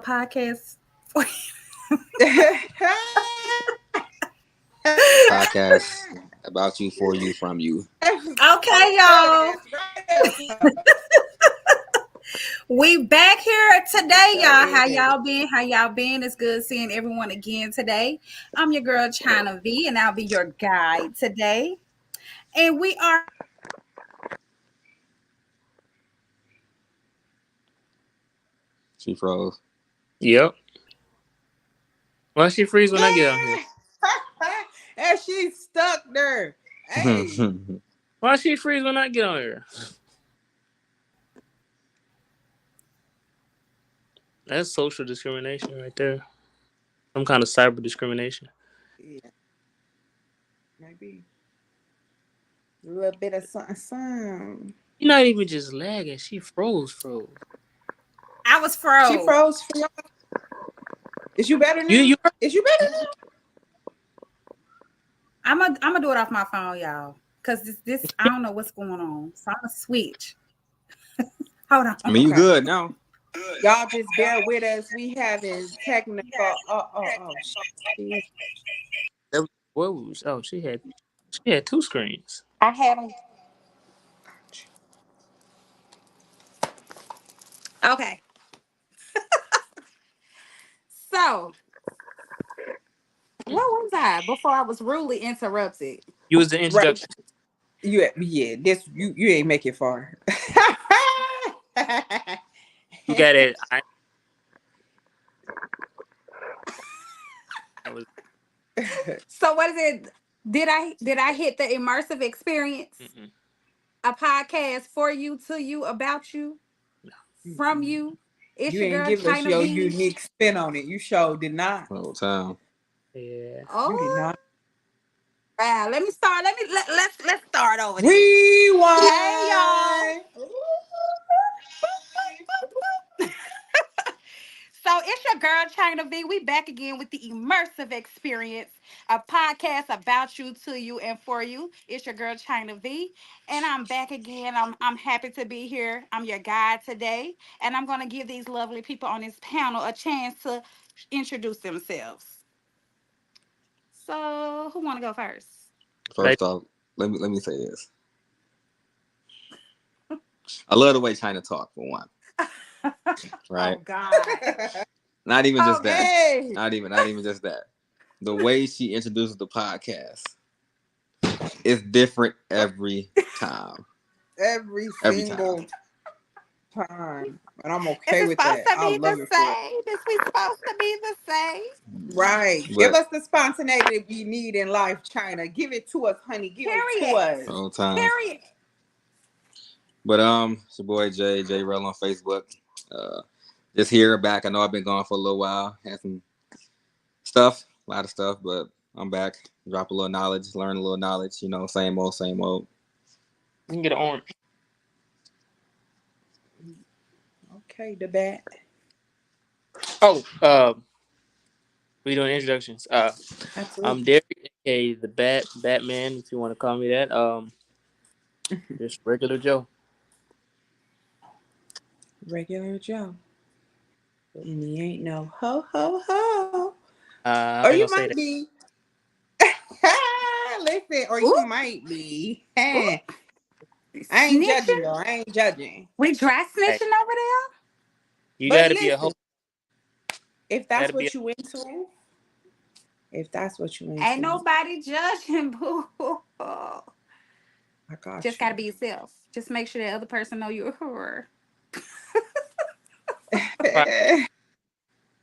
podcast for Podcast about you, for you, from you. Okay, y'all. We back here today, y'all. How y'all been? How y'all been? It's good seeing everyone again today. I'm your girl China V, and I'll be your guide today. And we are She froze. Yep. Why she freeze when I get on here? And she's stuck there. Hey. Why she freeze when I get on here? That's social discrimination right there. Some kind of cyber discrimination. Yeah. Maybe a little bit of something. You're not even just lagging. She froze. I was froze. She froze for y'all. Is you better now? Is you better now? I'm gonna do it off my phone, y'all. Cause this I don't know what's going on. So I'm gonna switch. Hold on. I mean, you good now. Y'all just bear with us. We having technical. Shit. Whoa. Oh, she had two screens. I had them. Okay. So, what was I before I was rudely interrupted? You was the introduction. Right. You ain't make it far. You got it. So what is it? Did I hit the immersive experience? Mm-mm. A podcast for you, to you, about you, from you. It's you your girl give China us your B. Unique spin on it. You sure did not. Whole time. Yeah. Oh, you did not. Wow. Let me start. Let's start over. Rewind. Hey y'all. So it's your girl China V. We back again with the immersive experience, a podcast about you, to you, and for you. It's your girl China V, and I'm back again. I'm happy to be here. I'm your guide today, and I'm gonna give these lovely people on this panel a chance to introduce themselves. So who want to go first? First off, let me say this. I love the way China talk, for one. Right? Oh God. Not even just that. Not even just that. The way she introduces the podcast is different every time. Every single time. And I'm okay with that. I love it. Is we supposed to be the same? Right. Give us the spontaneity we need in life, China. Give it to us, honey. Give it to us. All time. Period. But it's your boy J Rel on Facebook. Just here back. I know I've been gone for a little while. Had some stuff, a lot of stuff, but I'm back. Drop a little knowledge, learn a little knowledge. You know, same old. You can get an orange. Okay, the bat. Oh, we doing introductions. I'm Derek, aka the Batman, if you want to call me that. Just regular Joe. Regular Joe. And he ain't no ho ho ho. Or you might be. Listen, or you might be. I ain't judging though. I ain't judging. We dry snitching over there. You gotta be a hoe. If that's what you into. Ain't nobody judging, boo. I got just gotta be yourself. Just make sure that other person know you're a whore.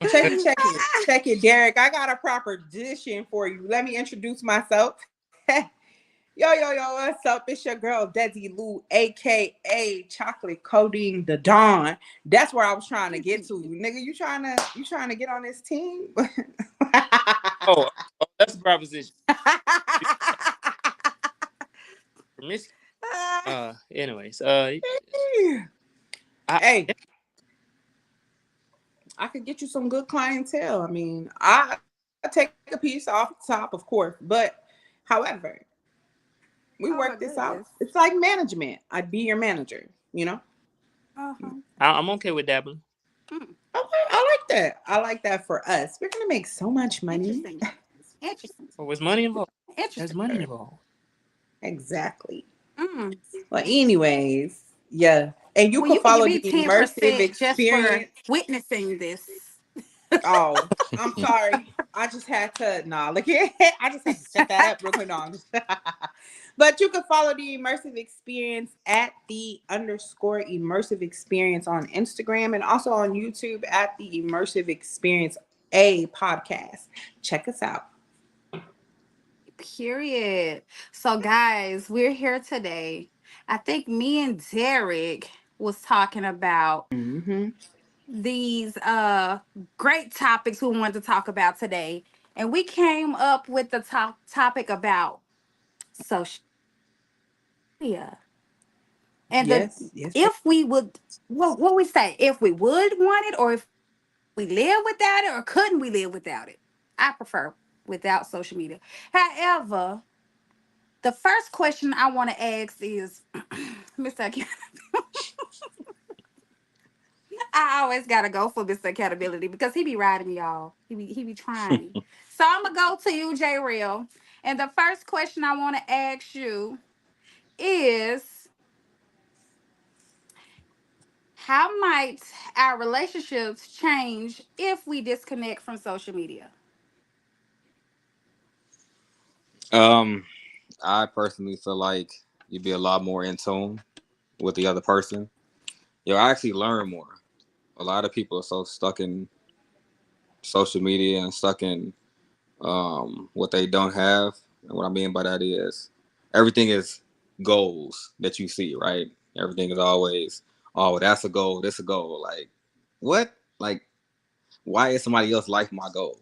Check it, Derek. I got a proposition for you. Let me introduce myself. Yo, what's up? It's your girl, Desi Lou, aka Chocolate Codeine the Dawn. That's where I was trying to get to. Nigga, you trying to get on this team? oh, that's a proposition. Anyways, hey, I could get you some good clientele. I mean, I take a piece off the top, of course, but however, we work this out. It's like management. I'd be your manager, you know? I'm okay with dabbling. Okay, I like that. I like that for us. We're gonna make so much money. Interesting. Interesting. Oh, was money involved? There's Interesting. money involved. Exactly. Mm. Well, anyways, yeah. And you Well, could you can give follow me the immersive 10% just for experience. witnessing this. Oh, I'm sorry. I just had to look here. I just had to set that up real quick. No, but you can follow the immersive experience at the underscore immersive experience on Instagram and also on YouTube at the immersive experience a podcast. Check us out. Period. So, guys, we're here today. I think me and Derek was talking about Mm-hmm. these great topics we wanted to talk about today, and we came up with the topic about social media and the Yes, yes, yes. if we would what we say if we would want it or if we live without it or couldn't we live without it. I prefer without social media. However, the first question I want to ask is, Mr. I always gotta go for Mr. Accountability because he be riding me, y'all. He be trying. So I'm gonna go to you, J Real. And the first question I want to ask you is, how might our relationships change if we disconnect from social media? Um, I personally feel like you'd be a lot more in tune with the other person. I actually learn more. A lot of people are so stuck in social media and stuck in what they don't have. And what I mean by that is everything is goals that you see, right? Everything is always, oh, that's a goal, this a goal. Like, what? Like, why is somebody else's life my goal?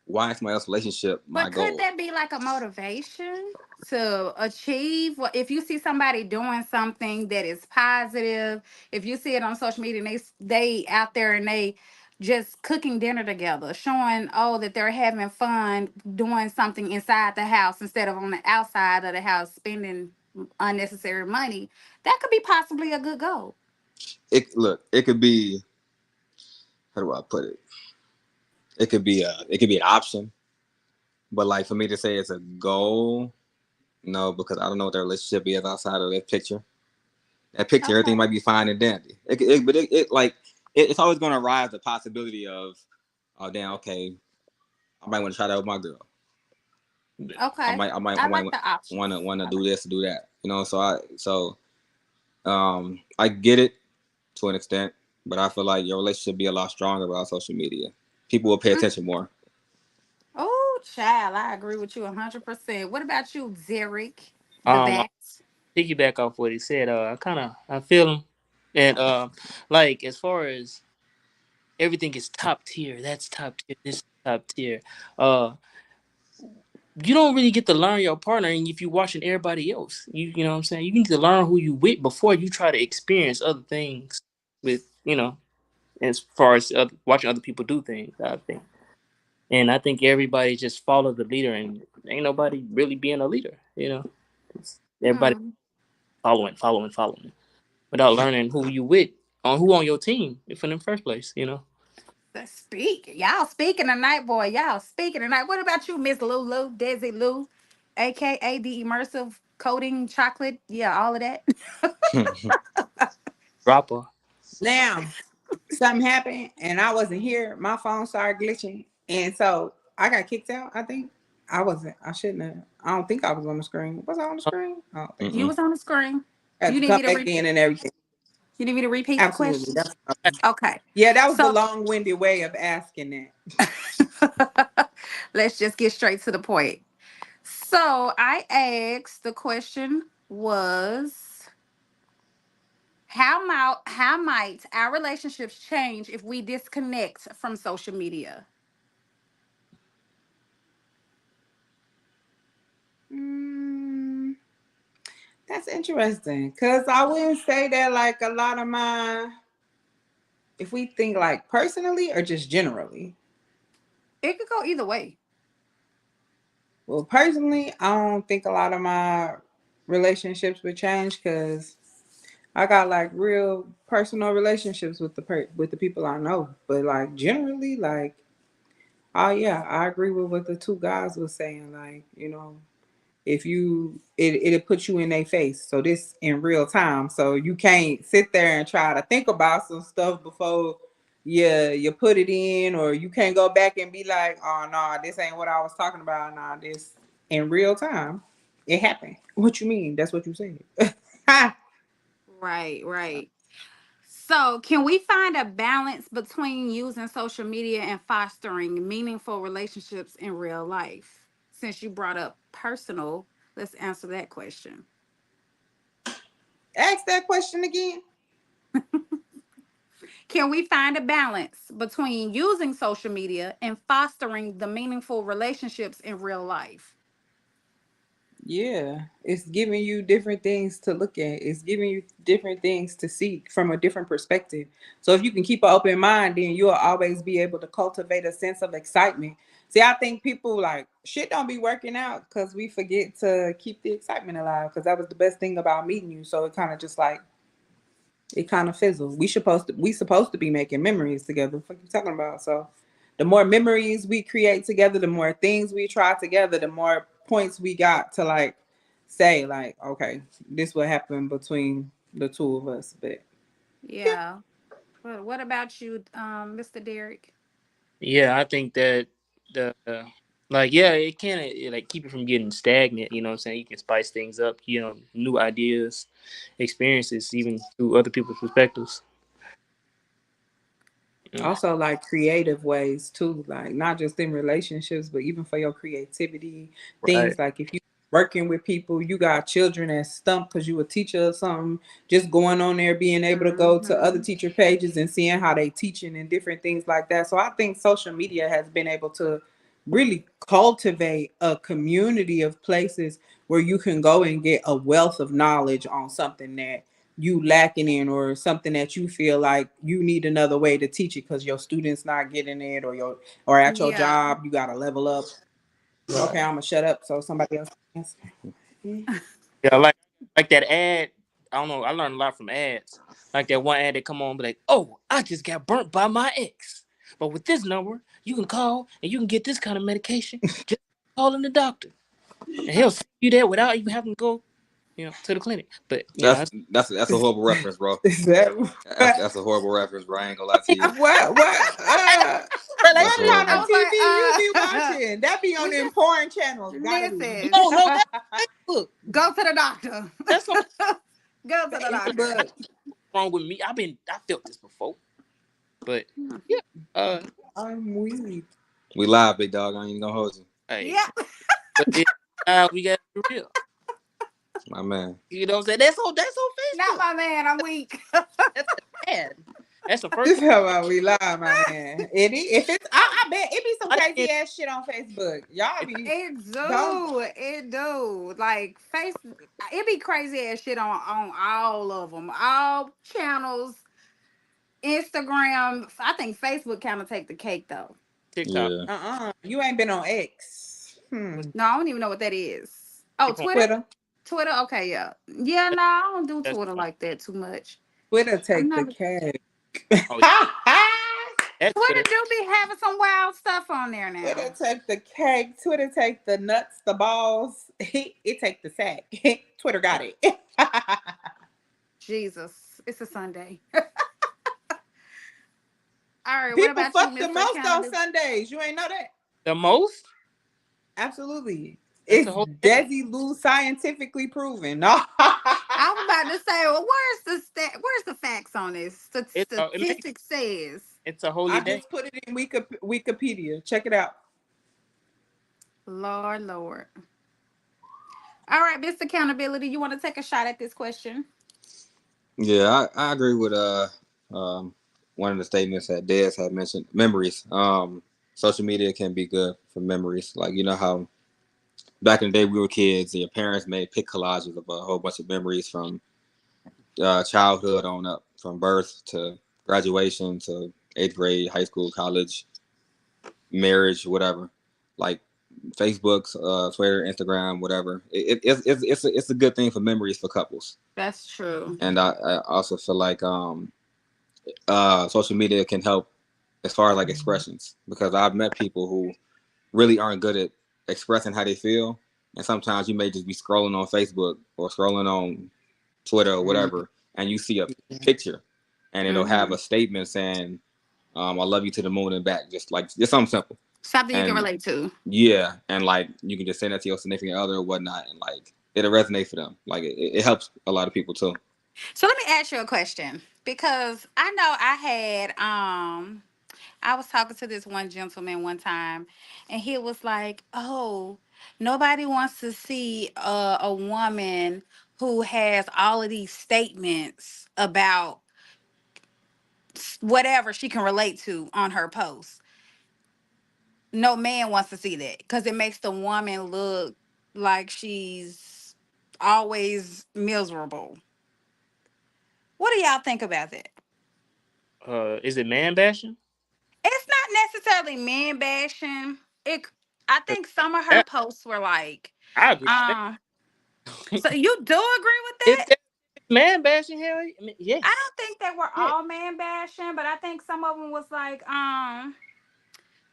Why is somebody else's relationship my But could goal? that be like a motivation to achieve if you see somebody doing something that is positive, if you see it on social media and they out there and they just cooking dinner together, showing that they're having fun doing something inside the house instead of on the outside of the house spending unnecessary money, that could be possibly a good goal. It could be, how do I put it? It could be an option, but like for me to say it's a goal, no, because I don't know what their relationship is outside of that picture. That picture, everything Okay. might be fine and dandy. It's always going to rise the possibility of, oh damn, okay, I might want to try that with my girl. Okay. I I might like the options. wanna I do like. this, do that. I get it to an extent, but I feel like your relationship be a lot stronger without social media. People will pay attention more. Oh, child, I agree with you 100%. What about you, Derek? The Um, bat. piggyback off what he said. I feel him, and like as far as everything is top tier, that's top tier. This is top tier. Uh, you don't really get to learn your partner, and if you're watching everybody else, you know what I'm saying. You need to learn who you with before you try to experience other things with as far as watching other people do things. I think, and I think everybody just follow the leader, and ain't nobody really being a leader. Everybody Hmm. following without learning who you with on who on your team in the first place. Let's speak. Y'all speaking tonight, boy. Y'all speaking tonight. What about you, Miss Lulu, Desi Lou, aka the immersive coating chocolate? Yeah, all of that. Dropper. Now, something happened and I wasn't here. My phone started glitching, and so I got kicked out. I think I wasn't. I shouldn't have. I don't think I was on the screen. Was I on the screen? I don't think so. You was on the screen. I had You to need come me to back in and everything. you need me to repeat the Absolutely. question? That's Okay. yeah. That was the So long-winded way of asking that. let's just get straight to the point. So I asked the question was, how might our relationships change if we disconnect from social media? Mm, that's interesting because I wouldn't say that like a lot of my. If we think like personally or just generally. It could go either way. Well, personally, I don't think a lot of my relationships would change because I got like real personal relationships with the people I know, but like generally, like, oh yeah, I agree with what the two guys was saying. Like, if you it'll put you in their face. So this in real time. So you can't sit there and try to think about some stuff before you put it in, or you can't go back and be like, oh no, this ain't what I was talking about. Nah, this in real time. It happened. What you mean? That's what you said. Right, right. So, can we find a balance between using social media and fostering meaningful relationships in real life? Since you brought up personal, let's answer that question. Ask that question again. Can we find a balance between using social media and fostering the meaningful relationships in real life? Yeah, it's giving you different things to look at. It's giving you different things to see from a different perspective. So if you can keep an open mind, then you'll always be able to cultivate a sense of excitement. See, I think people like shit don't be working out because we forget to keep the excitement alive. Because that was the best thing about meeting you. So it kind of just like it kind of fizzled. We supposed to be making memories together. What you talking about? So the more memories we create together, the more things we try together, the more points we got to like say like, okay, this will happen between the two of us. But yeah, Yeah. Well, what about you, Mr. Derek? Yeah, I think that the like yeah, it can like keep it from getting stagnant. You know what I'm saying? You can spice things up. New ideas, experiences, even through other people's perspectives. Mm, also like creative ways too, like not just in relationships but even for your creativity, things right. like if you working with people, you got children that stump because you a teacher or something, just going on there, being able to go to other Hmm. teacher pages and seeing how they teaching and different things like that. So I think social media has been able to really cultivate a community of places where you can go and get a wealth of knowledge on something that you lacking in, or something that you feel like you need another way to teach it because your students not getting it, or at your Yeah. job you got to level up. Okay, I'm gonna shut up so somebody else can answer. Yeah, like that ad. I don't know. I learned a lot from ads. Like that one ad that come on, be like, "Oh, I just got burnt by my ex, but with this number, you can call and you can get this kind of medication. Just calling the doctor, and he'll send you there without even having to go, to the clinic." But That's that's a horrible reference, bro. Is that That's a horrible reference, bro. I ain't gonna lie to you. That's what kind I of horrible. was TV you be like, watching? That be on we them just porn channels. Gotta be. listen. no, no, that's Facebook. Go to the doctor. That's on Go to the doctor. Facebook. wrong with me. I felt this before, but yeah. I'm weak. We live, big dog. I ain't even gonna hold you, Hey, Yeah. but we got to be real. my man. You know what I'm saying? That's on Not Facebook. my man. I'm weak. That's bad. That's the first This one. how about we lie, my man. If it's, I bet it be some I crazy can't. ass shit on Facebook. Y'all If I, be It don't. do. It do. Like it be crazy ass shit on all of them, all channels. Instagram. I think Facebook kind of take the cake though. TikTok. Yeah, You ain't been on X. No, I don't even know what that is. Oh, Keep on. Twitter. Twitter. Twitter. Okay, yeah, yeah. No, I don't do That's Twitter like that too much. Twitter I'm take the not. cake. oh, that's Twitter Twitter. do be having some wild stuff on there Twitter now. take the cake. Twitter take the nuts, the balls. It take the sack. Twitter got it. Jesus, it's a Sunday. All right, what People about you, fuck the Mister most on Accountability? Sundays. You ain't know that? The most. Absolutely. That's It's the whole day. Desi Lou scientifically proven. No. I was about to say, well, where's the facts on this? It makes Statistics says, it's a holy I day. just put it in Wikipedia. Check it out. Lord, Lord. All right, Mister Accountability, you want to take a shot at this question? yeah. I agree with um one of the statements that Dez had mentioned. Memories. Social media can be good for memories. Like you know how back in the day we were kids and your parents made pic collages of a whole bunch of memories from childhood on up, from birth to graduation to eighth grade, high school, college, marriage, whatever. Like Facebook's, Twitter, Instagram, whatever. It's a good thing for memories for couples. That's true. And I also feel like social media can help as far as like expressions, because I've met people who really aren't good at expressing how they feel, and sometimes you may just be scrolling on Facebook or scrolling on Twitter or whatever, and you see a picture, and it'll have a statement saying, "I love you to the moon and back," just something simple. Something you can And relate to. yeah, and like you can just send that to your significant other or whatnot, and like it'll resonate for them. Like it helps a lot of people too. So let me ask you a question, because I know I was talking to this one gentleman one time, and he was like, "Oh, nobody wants to see a woman who has all of these statements about whatever she can relate to on her post. No man wants to see that because it makes the woman look like she's always miserable." What do y'all think about that? Is it man bashing? It's not necessarily man bashing. It. I 'Cause think some of her that- posts were like, I agree with um. So you do agree with that. If that? that's man bashing, hell, I mean, I yes. don't think they were Yeah. all man bashing, but I think some of them was like,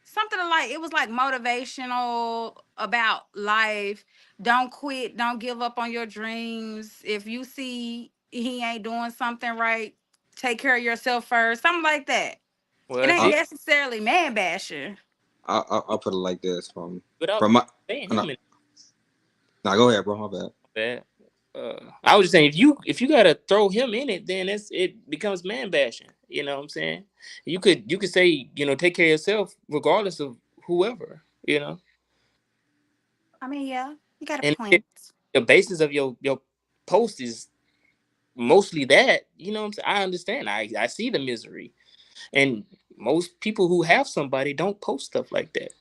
something like it was like motivational about life. Don't quit. Don't give up on your dreams. If you see he ain't doing something right, take care of yourself first. Something like that. It Well, ain't I, see, necessarily man bashing. I'll put it like this without from my. saying No, him in nah, go ahead, bro. My bad. that, I was just saying if you gotta throw him in it, then it becomes man bashing. You know what I'm saying? You could say, take care of yourself regardless of whoever. I mean, yeah, you got a And if point. the basis of your post is mostly that, what I'm saying? I understand. I see the misery. And most people who have somebody don't post stuff like that.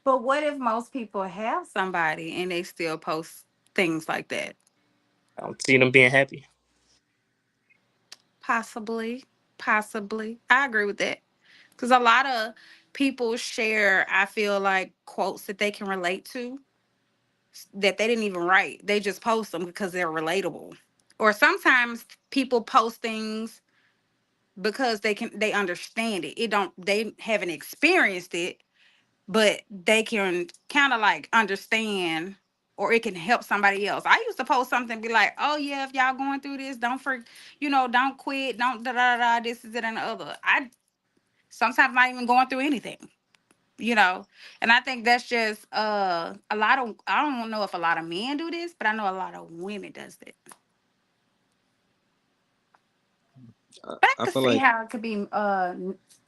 But what if most people have somebody and they still post things like that? I don't see them being happy. Possibly, possibly. I agree with that. Because a lot of people share, I feel like, quotes that they can relate to that they didn't even write. They just post them because they're relatable. Or sometimes people post things because they understand it. They haven't experienced it, but they can kind of like understand, or it can help somebody else. I used to post something, be like, "Oh yeah, if y'all going through this, don't quit, don't da da da. This is it and the other." I sometimes not even going through anything, you know. And I think that's just a lot of. I don't know if a lot of men do this, but I know a lot of women does it. But I I could feel see like how it could be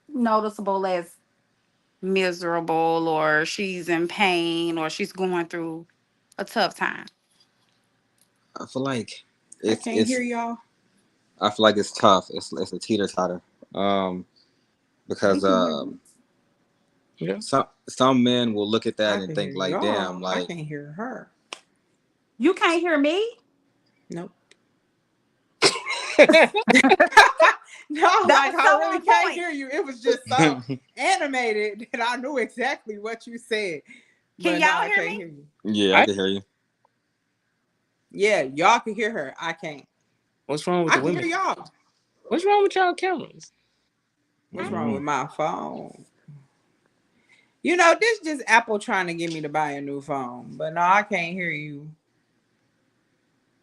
noticeable as miserable, or she's in pain, or she's going through a tough time. I feel like I it's can't hear it's y'all. I feel like it's tough. It's a teeter totter. We Because can hear you. Yeah. some men will look at that I and can think hear like, damn, y'all. I like can't hear her. You can't hear me? Nope. Yeah. No, That like was I so really on can't point. hear you. It was just so animated that I knew exactly what you said. Can But no, y'all I hear can't me? hear you. yeah, I I can hear you. Yeah, y'all can hear her. I can't. What's wrong with I the can women? hear y'all. What's wrong with y'all cameras? What's wrong Mm. with my phone? This just Apple trying to get me to buy a new phone. But no, I can't hear you.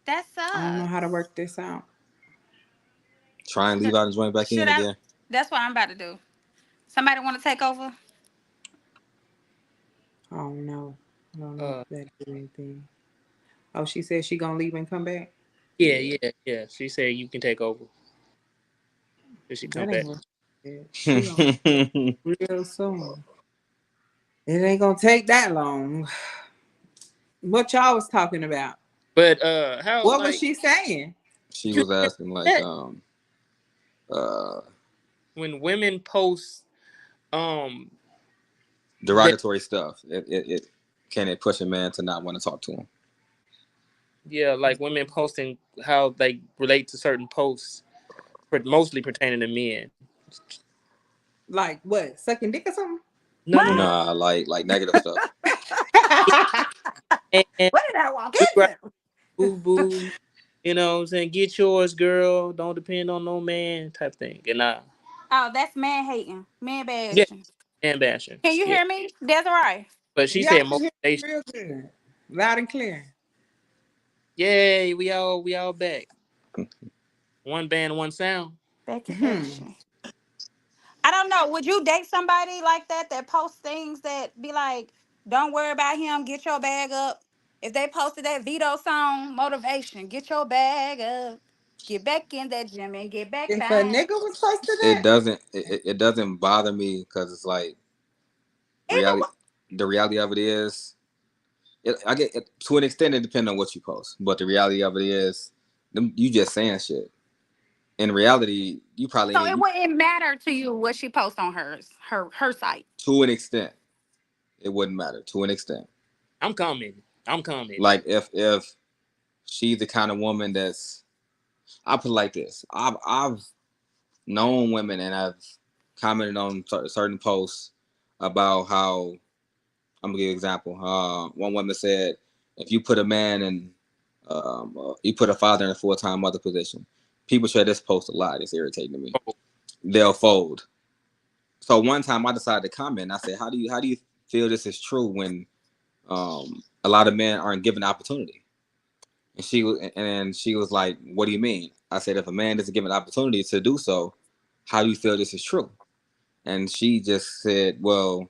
That I don't know how to sucks. work this out. Try and leave Should, out and join back should in I? again. That's what I'm about to do. Somebody want to take over? I don't know. I don't know Uh, if that did anything. Oh, she said she gonna leave and come back. yeah, yeah, yeah. She said you can take over if she come That ain't back. what she said. She gonna come back real soon. It ain't gonna take that long. What y'all was talking about? But how What was like she saying? She you was asking like, that uh, when women post um that derogatory stuff. It can it push a man to not want to talk to him? yeah, like women posting how they relate to certain posts, but mostly pertaining to men. Like what? Sucking dick or something? No, no, no. What? Nah, like negative stuff. And What did I walk we right, into? boo boo. You know what I'm saying? Get yours, girl. Don't depend on no man type thing. And Oh, that's man hating, man yeah, bashing. and bashing. Can you Yeah. hear me? Desiree. But she Yeah, I said can hear motivation. you real good. Loud and clear. Yay, we all back. One band, one sound. Back in Hmm. action. I don't know. Would you date somebody like that that posts things that be like, "Don't worry about him. Get your bag up." If they posted that Vito song, motivation, get your bag up, get back in that gym and get back If a fine. nigga was posting It that, doesn't. It doesn't bother me because it's like Even reality. The reality of it is, I get to an extent. It depends on what you post, but the reality of it is, you just saying shit. In reality, you probably so ain't it wouldn't matter to you what she posts on her site. to an extent. It wouldn't matter to an extent. I'm coming. I'm coming. Like if she's the kind of woman that's, I put it like this. I've known women and I've commented on certain posts about how, I'm gonna give you an example. One woman said, if you put a man in, you put a father in a full time mother position, people share this post a lot. It's irritating to me. They'll fold. So one time I decided to comment. I said, how do you feel this is true when a lot of men aren't given the opportunity? And she was like, what do you mean? I said, if a man isn't given the opportunity to do so, how do you feel this is true? And she just said, well,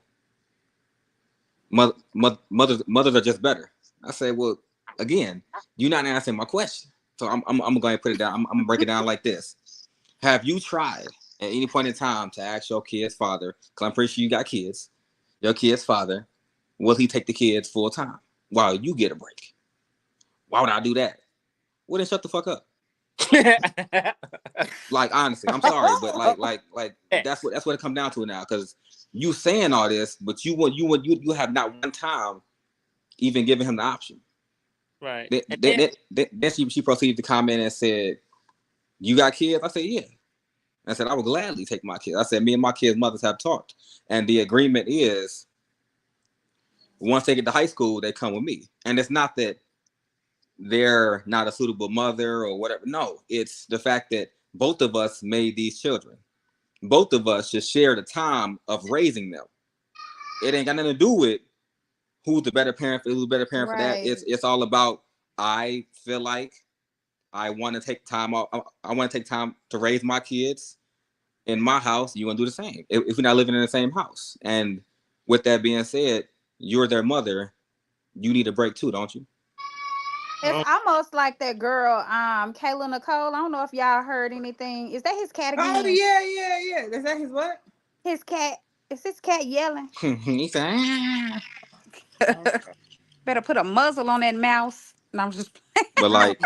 mothers are just better. I said, well, again, you're not answering my question. So I'm going to put it down. I'm going to break it down like this. Have you tried at any point in time to ask your kid's father, because I'm pretty sure you got kids, your kid's father, will he take the kids full time while you get a break? Why would I do that? Well, then shut the fuck up. Like, honestly, I'm sorry, but like that's what it comes down to now. Because you saying all this, but you have not one time even given him the option. Right. Then, And then, then she proceeded to comment and said, "You got kids?" I said, "Yeah." I said, "I would gladly take my kids." I said, "Me and my kids' mothers have talked, and the agreement is once they get to high school, they come with me. And it's not that they're not a suitable mother or whatever. No, it's the fact that both of us made these children. Both of us should share the time of raising them. It ain't got nothing to do with who's the better parent for who's the better parent for that. Right. It's all about, I feel like I want to take time off. I want to take time to raise my kids in my house. You want to do the same if we're not living in the same house. And with that being said, you're their mother. You need a break too, don't you? It's almost like that girl, Kayla Nicole. I don't know if y'all heard anything. Is that his cat oh again? yeah, yeah, yeah. Is that his what? His cat. Is his cat yelling? He said, "Ah." Okay. Better put a muzzle on that mouse. No, I'm just. But like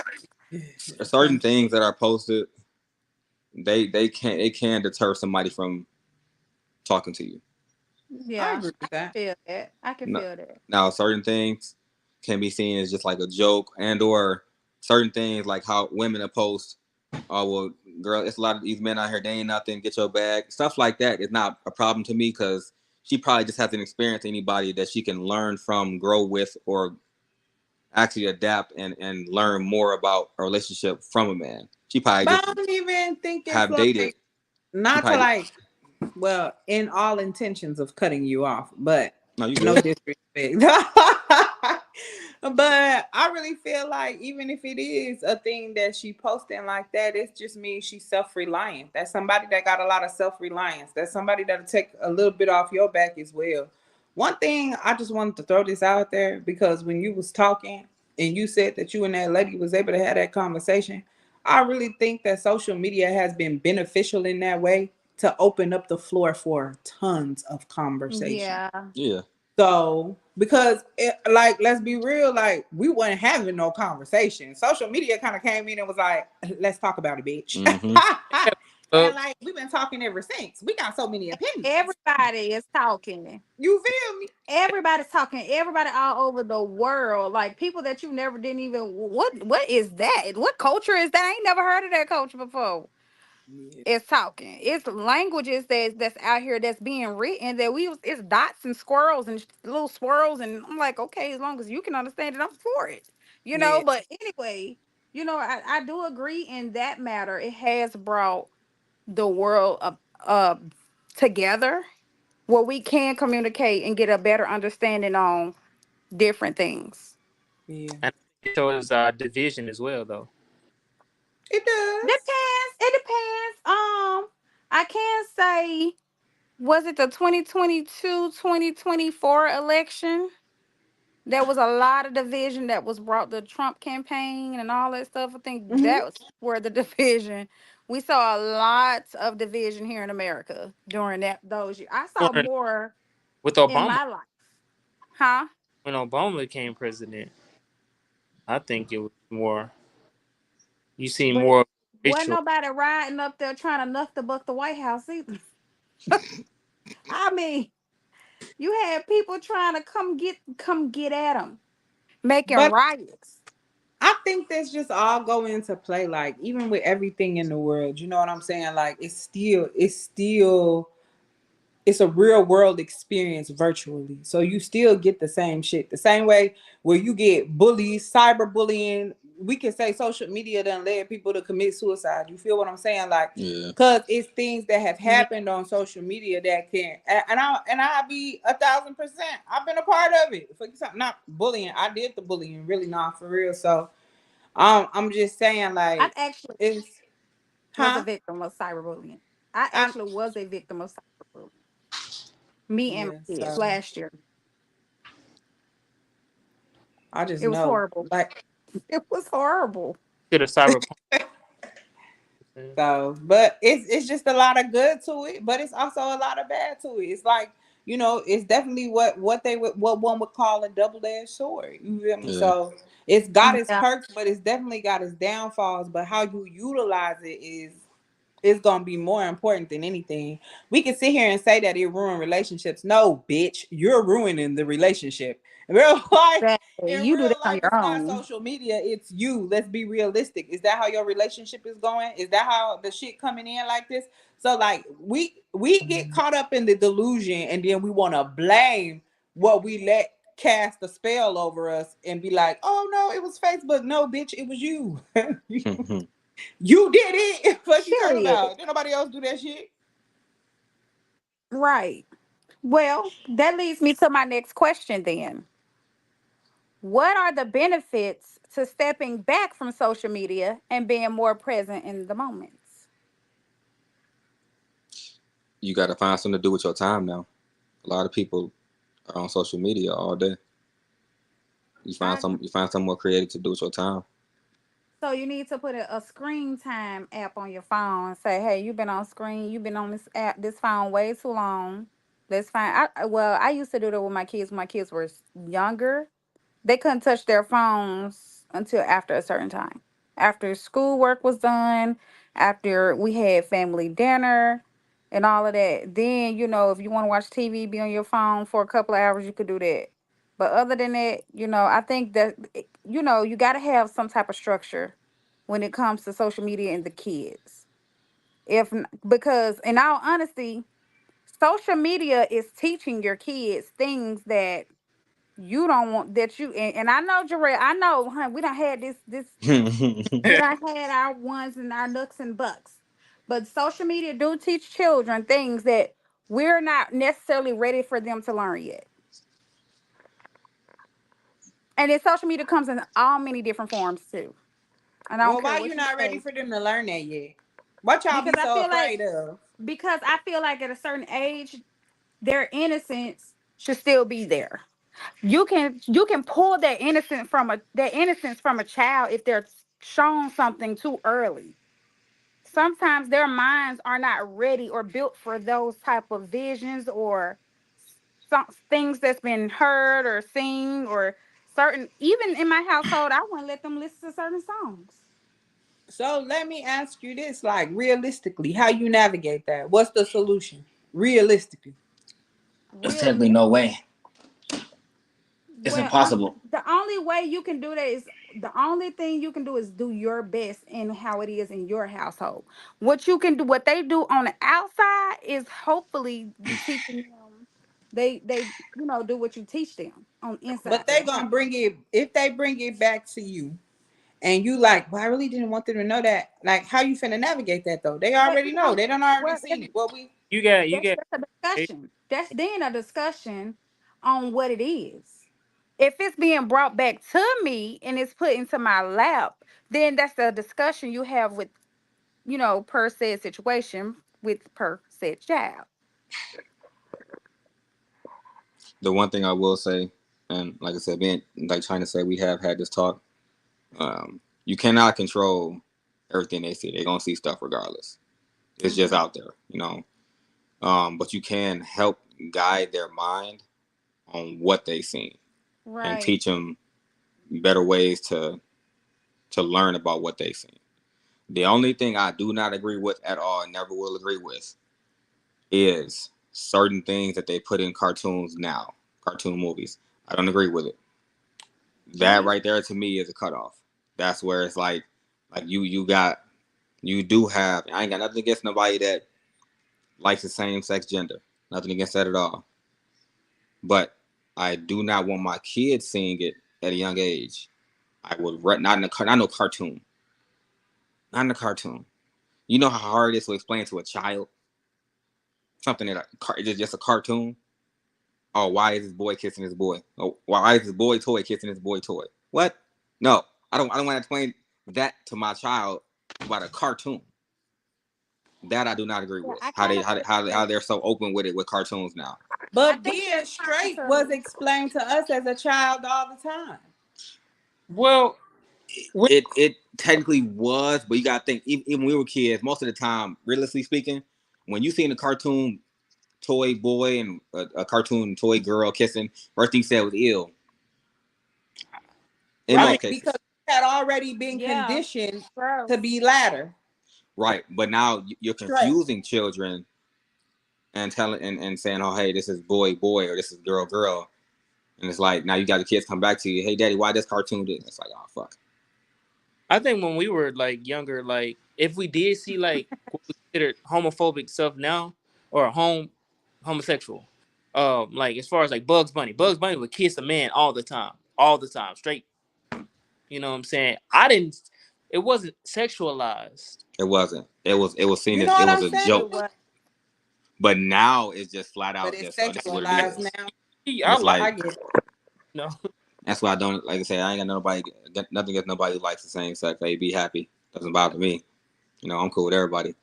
certain Thank you. things that are posted, they can it can deter somebody from talking to you. I Yeah, agree with I that. can feel that. I can No- feel that. Now, certain things can be seen as just like a joke, and or certain things like how women are post, oh well, girl, it's a lot of these men out here. They ain't nothing. Get your bag. Stuff like that is not a problem to me because she probably just hasn't experienced anybody that she can learn from, grow with, or actually adapt and learn more about a relationship from a man. She probably But just I don't even think it's have dated. like She not to probably like well, in all intentions of cutting you off, but no, you no good. disrespect. But I really feel like even if it is a thing that she posting like that, it just means she's self-reliant. That's somebody that got a lot of self-reliance. That's somebody that'll take a little bit off your back as well. One thing I just wanted to throw this out there because when you was talking and you said that you and that lady was able to have that conversation, I really think that social media has been beneficial in that way to open up the floor for tons of conversation. Yeah. Yeah. So, because like, let's be real, like we weren't having no conversation. Social media kind of came in and was like, "Let's talk about it, bitch." Mm-hmm. And Up. like we've been talking ever since. We got so many opinions. Everybody is talking. You feel me? Everybody's talking. Everybody all over the world. Like people that you never didn't even. What is that? What culture is that? I ain't never heard of that culture before. Yeah. is talking. It's languages that's out here that's being written that we it's dots and squirrels and little swirls, and I'm like, okay, as long as you can understand it, I'm for it. Yeah. But anyway, I do agree in that matter. It has brought the world together where we can communicate and get a better understanding on different things. Yeah. And it shows division as well, though. It does. Depends. It depends. I can say, was it the 2022-2024 election? There was a lot of division that was brought the Trump campaign and all that stuff. I think Mm-hmm. that's where the division. We saw a lot of division here in America during those years. I saw Or more with in Obama, my life, huh? when Obama became president, I think it was more. You see But more wasn't racial. nobody riding up there trying to knuck the buck the White House either. I mean, you had people trying to come get at them, making But riots. I think that's just all go into play. Like even with everything in the world, you know what I'm saying? Like it's a real world experience virtually. So you still get the same shit. The same way where you get bullies, cyberbullying. We can say social media done led people to commit suicide. You feel what I'm saying? Like, Yeah. cause it's things that have Yeah, happened on social media that can, and I be 1,000%. I've been a part of it. For example, not bullying. I did the bullying, really not for real. So, I'm just saying, I like, actually it's, was a huh? victim of cyberbullying. I I, actually was a victim of cyberbullying. Me and yeah. my kids So last year. I just It was know, horrible. like. It was horrible. To the cyberpunk. So, but it's just a lot of good to it, but it's also a lot of bad to it. It's like, it's definitely what one would call a double-edged sword. You feel me? Yeah. So it's got its Yeah, perks, but it's definitely got its downfalls. But how you utilize it is gonna be more important than anything. We can sit here and say that it ruined relationships. No, bitch, you're ruining the relationship. In real life, exactly. in You do real that on life, your it's not own. social media, it's you. Let's be realistic. Is that how your relationship is going? Is that how the shit coming in like this? So like we get caught up in the delusion and then we want to blame what we let cast a spell over us and be like, oh no, it was Facebook. No, bitch, it was you. You did it. What you talking Period. about? Did nobody else do that shit? Right. Well, that leads me to my next question then. What are the benefits to stepping back from social media and being more present in the moments? You got to find something to do with your time now. A lot of people are on social media all day. I You find something more creative to do with your time. So you need to put a screen time app on your phone. Say, hey, you've been on screen, you've been on this phone way too long. Let's find. Well, I used to do that with my kids when my kids were younger. They couldn't touch their phones until after a certain time. After schoolwork was done, after we had family dinner and all of that. Then, if you want to watch TV, be on your phone for a couple of hours, you could do that. But other than that, I think that, you got to have some type of structure when it comes to social media and the kids. Because in all honesty, social media is teaching your kids things that you don't want that and I know, Jarrell, I know, we done had this we done had our ones and our nooks and bucks, but social media do teach children things that we're not necessarily ready for them to learn yet. And then social media comes in all many different forms too, and I don't Well, care why what you you not ready say. for them to learn that yet? What y'all because be i so feel like afraid of? because I feel like at a certain age their innocence should still be there. You can pull that innocence from a child if they're shown something too early. Sometimes their minds are not ready or built for those type of visions or some things that's been heard or seen, or certain, even in my household, I wouldn't let them listen to certain songs. So let me ask you this, like realistically, how you navigate that? What's the solution? Realistically. There's technically no Realistic. way. It's Well, impossible. the only way you can do that is the only thing you can do is do your best in how it is in your household. What you can do, what they do on the outside is hopefully you teaching them. They do what you teach them on inside But their they home. gonna bring it if they bring it back to you and you like, but I really didn't want them to know that. Like, how you finna navigate that though? They But already know. They don't already well, seen it. What we you got that's a discussion. That's then a discussion on what it is. If it's being brought back to me and it's put into my lap, then that's the discussion you have with, per said situation with per said child. The one thing I will say, and like I said, being like trying to say, we have had this talk. You cannot control everything they see. They're gonna see stuff regardless. It's just out there, you know. But you can help guide their mind on what they seen and Right. teach them better ways to learn about what they seen. The only thing I do not agree with at all, and never will agree with, is certain things that they put in cartoons now, cartoon movies. I don't agree with it. That right there to me is a cutoff. That's where it's like you do have. I ain't got nothing against nobody that likes the same sex gender. Nothing against that at all. But I do not want my kids seeing it at a young age. I would not in a not no cartoon, not in a cartoon. You know how hard it is to explain to a child something that is just a cartoon. Oh, why is this boy kissing this boy? Oh, why is this boy toy kissing this boy toy? What? No, I don't. I don't want to explain that to my child about a cartoon. That I do not agree Yeah, with. I How kind they of how they're so open with it with cartoons now. I but think being they're trying straight was to. explained to us as a child all the time. well, with, It technically was, but you gotta think. Even when we were kids, most of the time, realistically speaking, when you seen a cartoon toy boy and a cartoon toy girl kissing, first thing you said was ill. In I mean, most Right, because cases, we had already been Yeah, conditioned to gross. be ladder right? But now you're straight. confusing children and telling and saying, "Oh, hey, this is boy, boy, or this is girl, girl," and it's like now you got the kids come back to you, "Hey, daddy, why this cartoon did?" It's like, "Oh, fuck." I think when we were like younger, like if we did see like what we considered homophobic stuff now or homosexual, like as far as like Bugs Bunny would kiss a man all the time, straight. You know what I'm saying? I didn't. It wasn't sexualized. It wasn't. It was seen You as know it what was I'm a saying? It joke, was. but now it's just flat But out it's just, oh, this is what it sexualized is, now. and I it's like, like I get it. you know. that's why I don't like I say I ain't got nobody nothing against nobody who likes the same sex. They be happy, doesn't bother me. You know, I'm cool with everybody,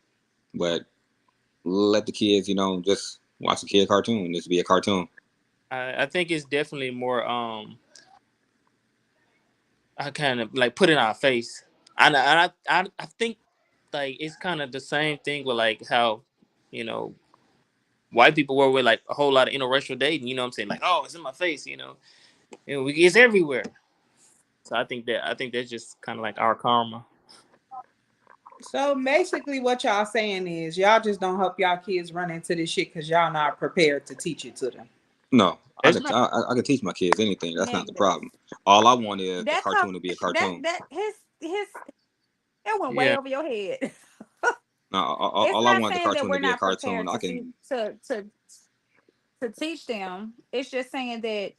but let the kids, just watch a kid cartoon. Just be a cartoon. I think it's definitely more. I kind of like put it in our face. I think like it's kind of the same thing with like how you know white people were with like a whole lot of interracial dating. You know what I'm saying? Like, oh, it's in my face. It's everywhere. So I think that's just kind of like our karma. So basically, what y'all saying is y'all just don't help y'all kids run into this shit because y'all not prepared to teach it to them. No, I That's could No, I could teach my kids anything. That's not the negative. problem. All I want is the That's how cartoon to be a that cartoon. that his that went way yeah. over your head. No, It's all I not want the saying that cartoon to we're be a not cartoon. prepared I to see can to teach them. It's just saying that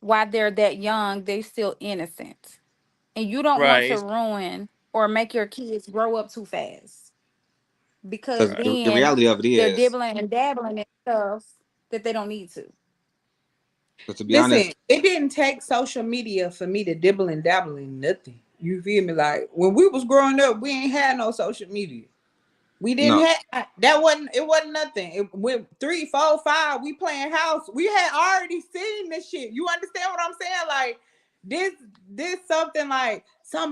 while they're that young, they still innocent. And you don't want Right. to ruin or make your kids grow up too fast because because Right. the then reality of it they're is, dibbling and dabbling in stuff that they don't need to. because to be Listen, honest, it didn't take social media for me to dibble and dabble in nothing. You feel me? Like when we was growing up, we ain't had no social media. We didn't no, have that wasn't it wasn't nothing. It went 3, 4, 5. We playing house. We had already seen this shit. You understand what I'm saying? Like this this something like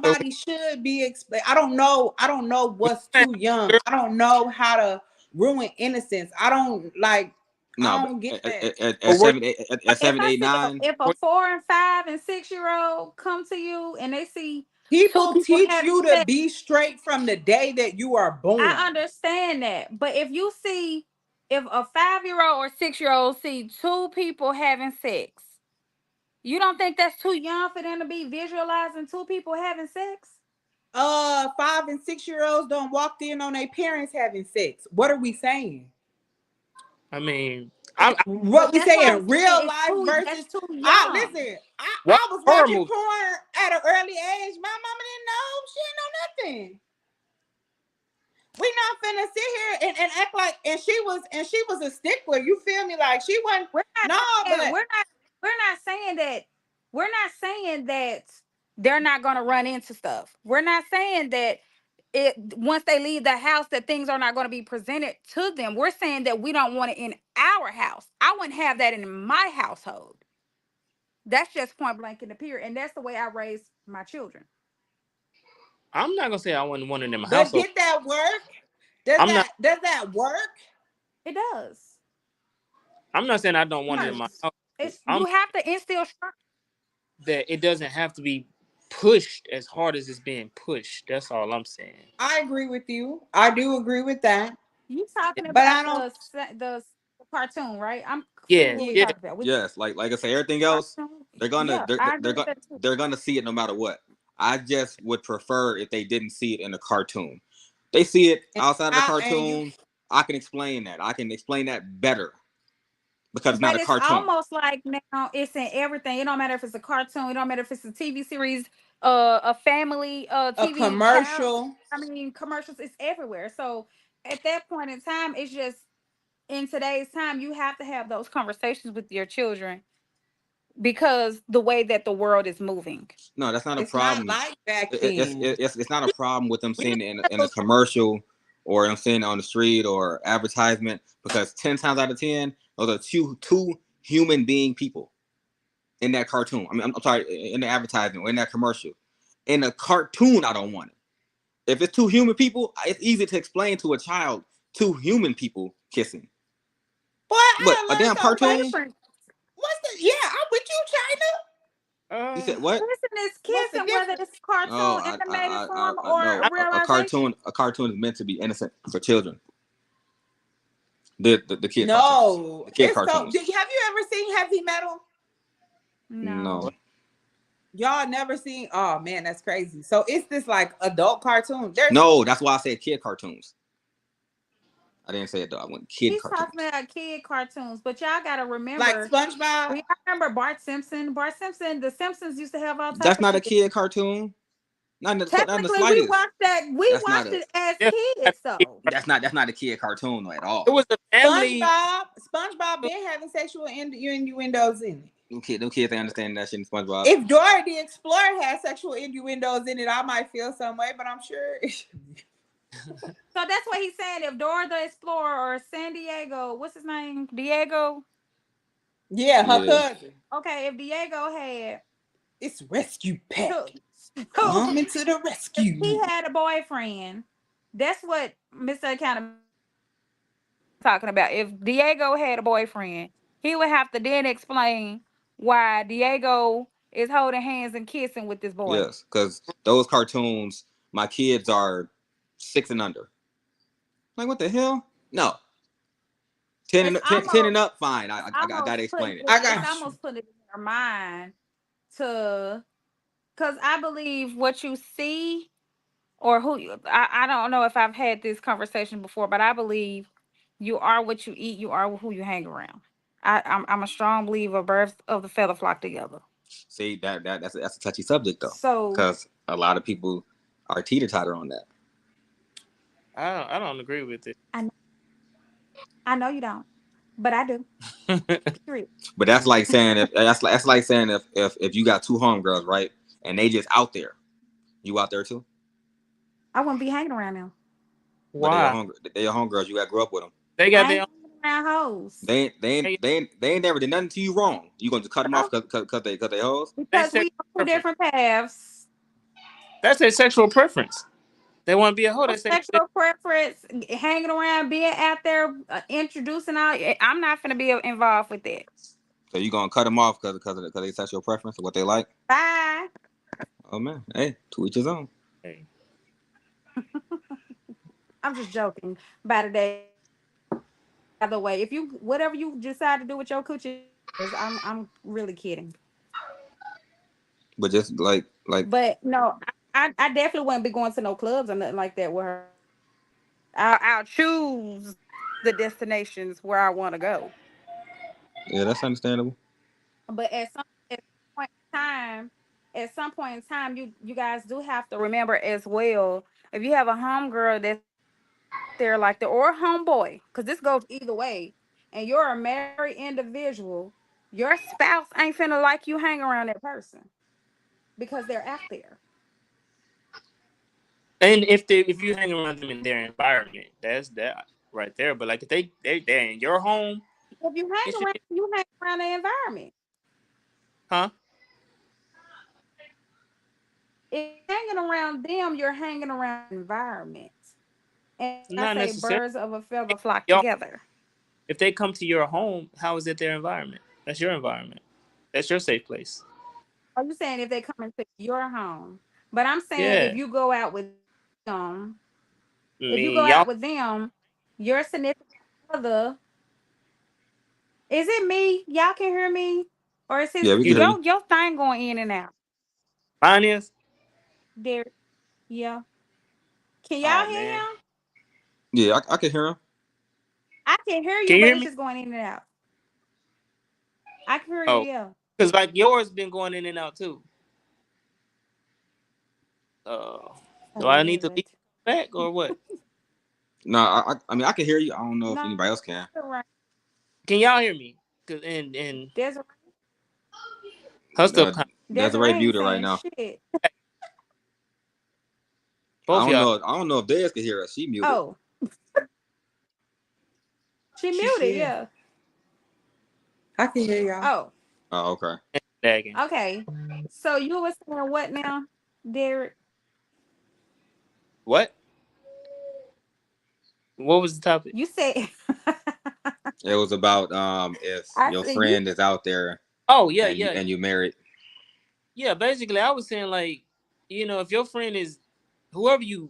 So somebody should be explain. I don't know. I don't know when what's you too young. say I don't know how to ruin innocence. I don't like I no, but don't get that. but at were 7, 8, at If 7, I 8, see 9, if a were 4 and 5 and 6 year old come to you and they see two People people teach having you to sex, be straight from the day that you are I born. understand that. But if a 5 year old or 6 year old see two people having sex, You don't think that's too young for them to be visualizing two people having sex? 5 and 6 year olds don't walk in on their parents having sex. What are we saying? I mean, What But we that's what I'm saying? saying. Real It's life too. That's versus too I young. listen. what I was horror watching movie? porn at an early age. My mama didn't know. She didn't know nothing. We not finna sit here and act like and she was a stickler. You feel me? Like she wasn't We're not no, saying but we're not saying that we're not saying that they're not going to run into stuff. We're not saying that it once they leave the house that things are not going to be presented to them. We're saying that we don't want it in our house. I wouldn't have that in my household. That's just point blank in the period, and that's the way I raise my children. I'm not gonna say I wouldn't want it in my but household. did that work? Does I'm not. that work? It does. I'm not saying I don't want it in my It's household. it's I'm you have to instill structure. that it doesn't have to be pushed as hard as it's being pushed. That's all I'm saying. I agree with you. I do agree with that. You talking But about I don't the cartoon, right? I'm seeing Yeah, what we yeah. yeah. talking about. Which Yes, like I say, everything else, cartoon? they're gonna Yeah, I agree with that too. they're gonna see it no matter what. I just would prefer if they didn't see it in a cartoon. They see it And outside of the I and you cartoon. I can explain that. I can explain that better because it's not But a it's cartoon. almost like now it's in everything. It don't matter if it's a cartoon. It don't matter if it's a TV series, a family, a TV child. commercial. I mean, commercials. It's everywhere. So at that point in time, it's just in today's time, you have to have those conversations with your children because the way that the world is moving. No, that's not a It's not problem. like back then. It's not a problem with them We didn't seeing it have in a those commercial or them seeing it on the street or advertisement because 10 times out of 10, those are two human being people in that cartoon. I mean, I'm sorry, in the advertisement or in that commercial. In a cartoon, I don't want it. If it's two human people, it's easy to explain to a child two human people kissing. Boy, But I a learned damn something What's the about cartoon? difference? what's the yeah, I'm with you, China. You uh said what? Kissing is What's the kissing, whether difference? it's Oh, cartoon, animated form, no. or I, A realization. cartoon, a cartoon is meant to be innocent for children. The kid cartoons, No. the kid It's so cartoons. have you ever seen heavy metal? No, No. what? Y'all never seen oh man, that's crazy. So it's this like adult cartoon. There's no. That's why I said kid cartoons. I didn't say it though. I went kid He's talking cartoons. about kid cartoons, but y'all gotta like remember. SpongeBob. We remember Bart Simpson. Bart Simpson. The Simpsons used to have all type That's of not a shit. kid cartoon. Not in the Technically, we slightest. watched that. We That's not watched a. it as Definitely have kids, to be though. right. That's not a kid cartoon at It all. was a family. SpongeBob been having sexual innuendos in it. Them kids ain't understanding that shit in SpongeBob. If Dora the Explorer had sexual innuendos in it, I might feel some way, but I'm sure. So that's what he's saying. If Dora the Explorer or San Diego, what's his name, Diego? Yeah, her Yeah. cousin. Okay, if Diego had It's Rescue two, Pack. Coming to the if he rescue. had a boyfriend, that's what Mr. Accountability talking about. If Diego had a boyfriend, he would have to then explain why Diego is holding hands and kissing with this boy. Yes, because those cartoons, my kids are 6 and under. Like what the hell? No, 10 It's and 10 almost and up. Fine. it's I almost gotta putting explain it. I it's got you. almost putting it in their mind to because I believe what you see or who you, I don't know if I've had this conversation before, but I believe you are what you eat, you are who you hang around. I'm a strong believer birds of the feather flock together. See that's a touchy subject though, So because a lot of people are teeter totter on that. I don't agree with it. I I know you don't, but I do. Period. But that's like saying if that's like saying if you got two homegirls, right, and they just out there, you out there too, I wouldn't be hanging around them. but Why? they your homegirls. You got to grow up with them. They got I their ain't own. hanging around hoes. They ain't never did nothing to you wrong. You gonna just cut them No, off because they hoes? They because sexual we on two preference. different paths. That's their sexual preference. They want to be a hoe. No They say they, sexual preference, hanging around, being out there, introducing all. I'm not gonna be involved with that. So you gonna cut them off because they sexual preference or what they like? Bye. Oh man, hey, to each his own. hey, I'm just joking. By the day, either way, if you whatever you decide to do with your coochie, I'm really kidding. But just like But no, I definitely wouldn't be going to no clubs or nothing like that with her. I'll choose the destinations where I want to go. yeah, that's understandable. But at some point in time, you guys do have to remember as well. If you have a homegirl that's there like that, or a homeboy, because this goes either way, and you're a married individual, your spouse ain't finna like you hang around that person because they're out there. And if you hang around them in their environment, that's that right there. But like if they're in your home, If you hang it should around, be, you hang around the environment. huh? If you're hanging around them, you're hanging around the environment. And as I Not say, necessarily. birds of a feather flock Y'all, together. if they come to your home, how is it their environment? That's your environment. That's your safe place. Are you saying if they come into your home? But I'm saying Yeah. them, I if you mean, go y'all. out with them, your significant other, is it me? Y'all can hear me? Or is Yeah, his we can You, hear you. your thing going in and out? mine is. There, yeah. Can Oh y'all hear man, him? Yeah, I can hear him. I can hear can you, you but hear it's me? just going in and out. I can hear you, Oh, yeah. because like yours been going in and out too. Do Oh I need to Lord. leave back or what? No, I mean I can hear you. I don't know if No, anybody else can. that's right. Can y'all hear me? Cause and Desiree, her stuff kind Desiree Desiree ain't muted right saying now. shit. of both y'all. I don't know if Des can hear us. She muted. Oh, she She muted, said, yeah. I can hear y'all. Oh, Oh, okay. Lagging. okay. So you were saying what now, Derek? What? What was the topic? You said It was about if I your said you friend is out there Oh yeah, and yeah, you married. yeah. Basically, I was saying like, if your friend is whoever you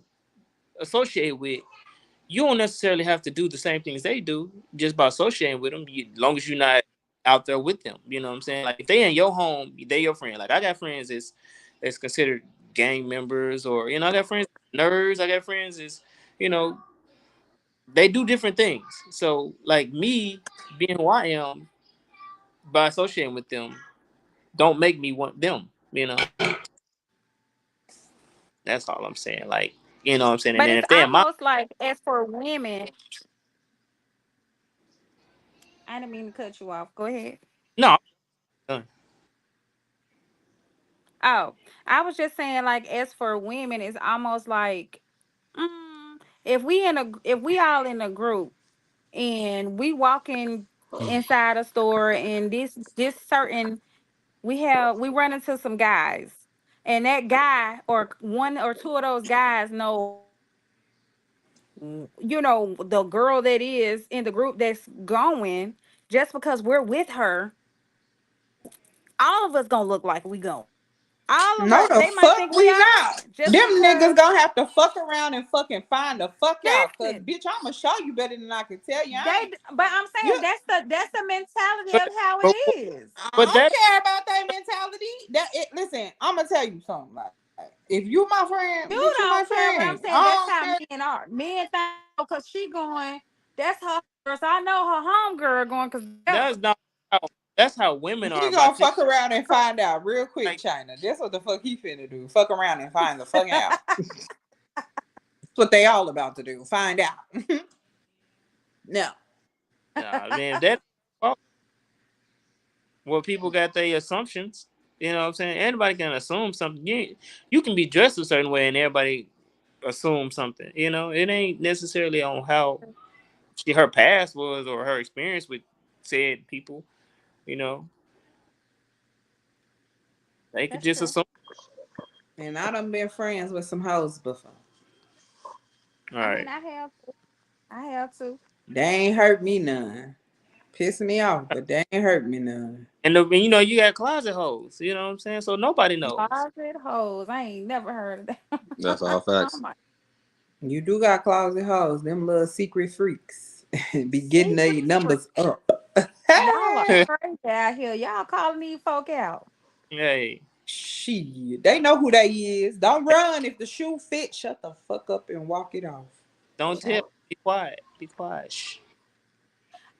associate with, you don't necessarily have to do the same things they do just by associating with them. As long as you're not out there with them, you know what I'm saying? Like if they in your home, they your friend. Like I got friends that's considered gang members, or I got friends nerds. I got friends you know they do different things. So like me being who I am by associating with them, don't make me want them. That's all I'm saying. Like what I'm saying. And but then it's if they in my almost like as for women, I didn't mean to cut you off. Go ahead. no, Oh, I was just saying like as for women, it's almost like if we all in a group and we walking inside a store and this certain we run into some guys and that guy or one or two of those guys know the girl that is in the group that's going, just because we're with her, all of us gonna look like we going. All of No, us, the they might fuck think we we are not. just Them niggas because. gonna have to fuck around and fucking find the fuck out. Cause Listen, bitch, I'ma show you better than I can tell you. but I'm You saying that's the mentality but of how it but, is. I but don't that care about that mentality. Listen, I'ma tell you something. Like if you my friend, You bitch, you my don't care, but I'm friend. saying I that's don't how care. men are. Men think because she going, that's her. So I know her homegirl going because that's together. not how that's how women He are. But I gonna think fuck around and find out real quick, like China. That's what the fuck he finna do. Fuck around and find the fuck out. That's what they all about to do. Find out. No. nah, man, if that well, people got their assumptions. You know what I'm saying? Anybody can assume something. You can be dressed a certain way and everybody assume something. It ain't necessarily on how her past was or her experience with said people. You know, they could That's just true. assume. And I done been friends with some hoes before. All I mean, right. I have to. I have to. They ain't hurt me none. Piss me off, but they ain't hurt me none. And you got closet hoes. You know what I'm saying? So nobody knows. Closet hoes. I ain't never heard of That's that. all Oh facts. my You do got closet hoes, them little secret freaks. Be getting secret their freak. numbers up. Y'all are Hey! crazy out here. Y'all calling these folk out. Hey. Shit, they know who they is. Don't run if the shoe fits. Shut the fuck up and walk it off. Don't tell. Shit. Be quiet. Be quiet. Shh.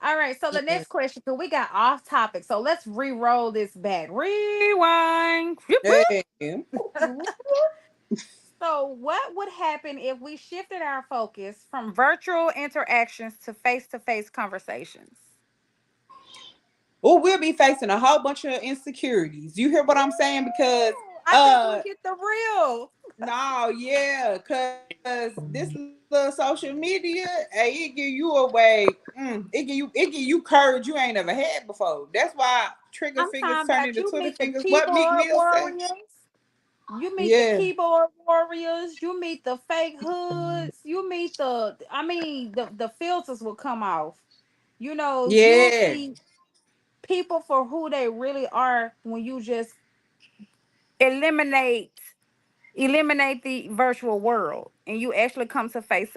All right, so the next question, because we got off topic. So let's re-roll this back. Rewind. Hey. So, what would happen if we shifted our focus from virtual interactions to face conversations? Oh, we'll be facing a whole bunch of insecurities. You hear what I'm saying? Because I think we hit the real. no, yeah, because this little social media, hey, it give you away. It give you courage you ain't never had before. That's why trigger I'm fingers talking turn about into you Twitter meet the fingers. What Meek keyboard Mill say? warriors. You meet the Yeah, keyboard warriors. You meet the fake hoods. You meet the filters will come off. You'll yeah, see people for who they really are when you just eliminate eliminate the virtual world and you actually come to face.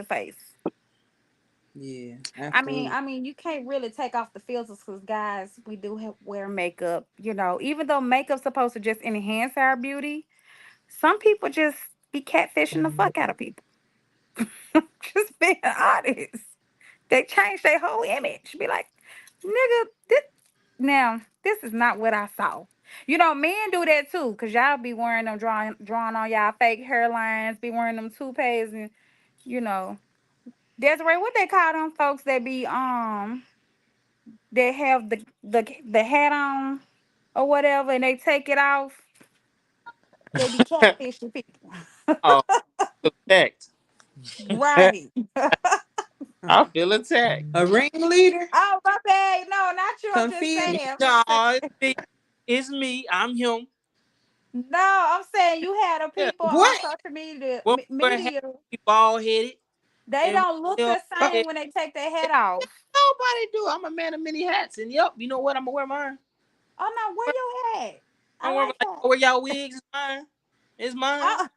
yeah, I mean, absolutely. I mean, you can't really take off the filters because guys, we do wear makeup. Even though makeup's supposed to just enhance our beauty, some people just be catfishing the fuck out of people. Just being honest, they change their whole image. Be like, nigga, this is not what I saw. Men do that too, cause y'all be wearing them drawing on y'all fake hairlines, be wearing them toupees, and you know, Desiree, what they call them folks that be they have the hat on or whatever, and they take it off. They be catfishing people, Oh, attacked. right? I feel attacked. A ringleader, Oh my bad. No, not you. I'm just confused. saying. I'm No, just saying. it's me. It's me. I'm him. No, I'm saying you had the Yeah. people on What? social media. What wear a hat, Media. be bald headed They and don't look him. the Uh, same when they take their head off. Nobody do. I'm a man of many hats, and yep, you know what? I'm gonna wear mine. Oh no, where you at? I'm I wear, like like, that. I wear y'all wigs. It's mine. It's mine. Oh,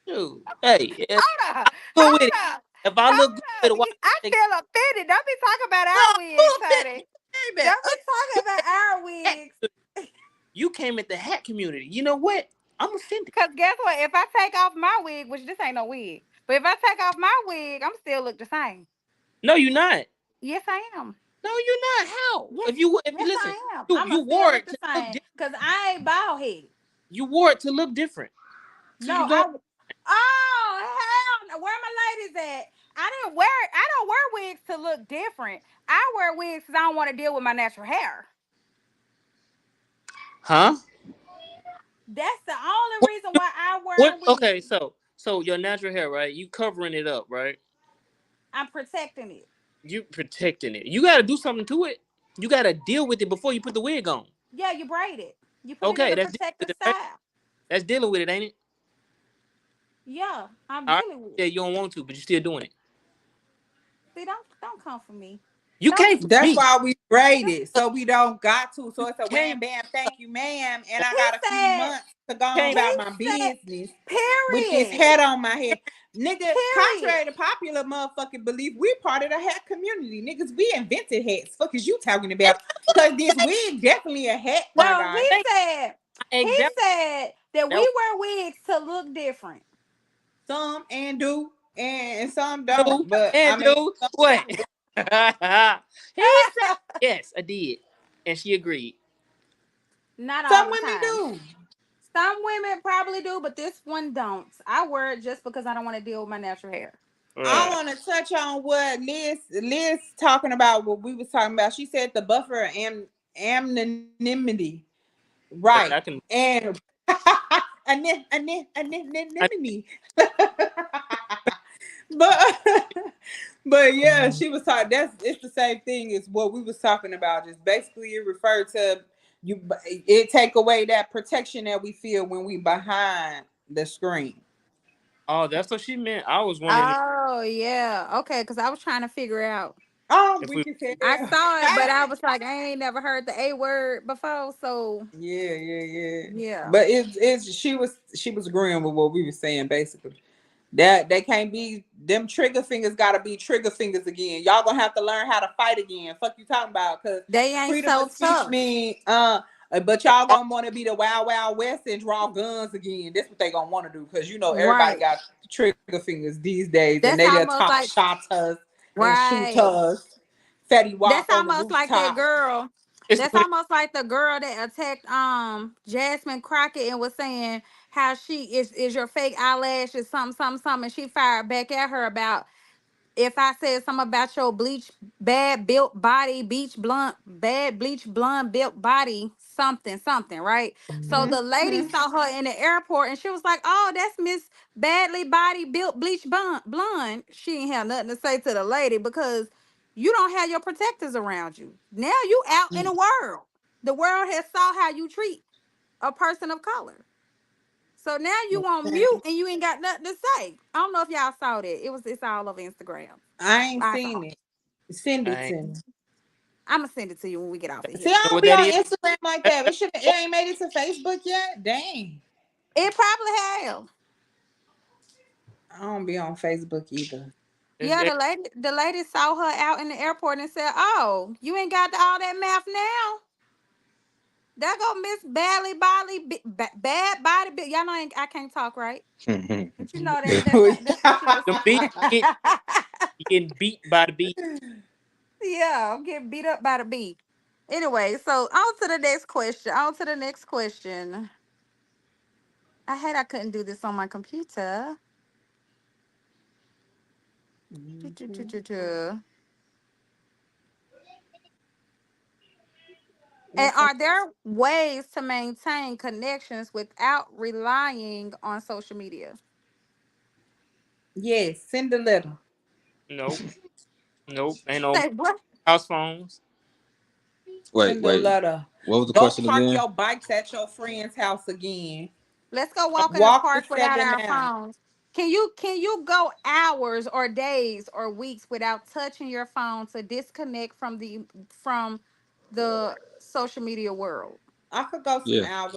Dude, hey, if hold I up, look good with it, hold up, if I look good hold with up. it, why I they feel offended. Don't be talking about no, our who wigs, offended? honey. Hey man, Don't be talking about our hat wigs. community. You came at the hat community. You know what? I'm offended. Cause guess what? If I take off my wig, which this ain't no wig, but if I take off my wig, I'm still look the same. No, you're not. Yes, I am. No, you're not. How? Yes, If you yes, listen, I am. you I'ma you still wore look it the to look same. different. Cause I ain't bald head. You wore it to look different. So No, you going hell no. Where my ladies at? I don't wear wigs to look different. I wear wigs because I don't want to deal with my natural hair. huh? That's the only What, reason why I wear what wigs. okay, so your natural hair, right? You covering it up, right? I'm protecting it. You protecting it. You gotta do something to it. You gotta deal with it before you put the wig on. Yeah, you braid it. You put it in Okay, a that's dealing protective with it, right? style. That's dealing with it, ain't it? Yeah, I'm All right. dealing with Yeah, it. you don't want to, but you're still doing it. See, don't come for me. You Don't came be. for That's me. why we Don't, braided, so we don't got to. So it's a Came wham bam, thank you, ma'am. And I he got a few said. months to go on came about He my said. business with this Period. hat on my head. Nigga, Period. contrary to popular motherfucking belief, we part of the hat community. Niggas, we invented hats. Fuck is you talking about? Cause this wig definitely a hat, my No, guy. he exactly said that that we wear wigs to look different. Some and do and some don't. do But I and mean do some what? do. He said yes, I did. And she agreed. Not Some all the women time. do. Some women probably do, but this one don't. I wear it just because I don't want to deal with my natural hair. I Right. want to touch on what Liz talking about. What we was talking about. She said the buffer of anonymity, Yes, right? I can And I anonymity. but but yeah, she was talking. It's the same thing as what we was talking about. Just basically, it referred to you. It take away that protection that we feel when we behind the screen. oh, that's what she meant. I was wondering Oh yeah, okay. Because I was trying to figure out. Oh, if we we can say I that. saw it, but I was like, I ain't never heard the A word before. So Yeah, yeah, yeah. yeah, But it's she was agreeing with what we were saying basically. That they can't be them trigger fingers gotta be trigger fingers again. Y'all gonna have to learn how to fight again. Fuck you talking about? Cause they ain't freedom of so speech tough. mean But y'all gonna want to be the Wild Wild West and draw guns again. That's what they gonna want to do because everybody Right. got trigger fingers these days, and That's they just almost talk like shots us and shoot right. us. Fetty That's Wap on the almost like that rooftop. girl. It's That's when almost like the girl that attacked Jasmine Crockett and was saying how she is your fake eyelashes something something something. And she fired back at her about if I said something about your bleach bad built body, beach blunt, bad bleach blonde built body, something, something, right? So Mhm. the lady saw her in the airport and she was like, oh, that's Miss Badly Body Built Bleach Blonde. She ain't have nothing to say to the lady because you don't have your protectors around you. Now you out in the world. The world has saw how you treat a person of color. So now you on Okay. mute and you ain't got nothing to say. I don't know if y'all saw that. It's all over Instagram. I ain't I seen it. Send it I to me. I'm gonna send it to you when we get off of See, here. I know don't what be that on is. Instagram like That, that. that, It ain't made it to Facebook yet. Dang. It probably have. I don't be on Facebook either. Yeah, that, the lady saw her out in the airport and said, "Oh, you ain't got all that math now." There go Miss Badly Body, bad body. Y'all know I can't talk right, but you know that's what she was them beat you getting beat by the beat. yeah, I'm getting beat up by the bee. Anyway, so on to the next question. On to the next question. I couldn't do this on my computer. Do, do, do, Mhm. do, do. And What's up? are there ways to maintain connections without relying on social media? Yes, send a letter. Nope, nope. Ain't no Say what? house phones. Wait, Send a wait. letter. What was the Don't question park again? your bikes at your friend's house again. Let's go walk in the Walk the park without seven our miles. phones. Can you go hours or days or weeks without touching your phone to disconnect from the social media world? I could go some Yeah. hours.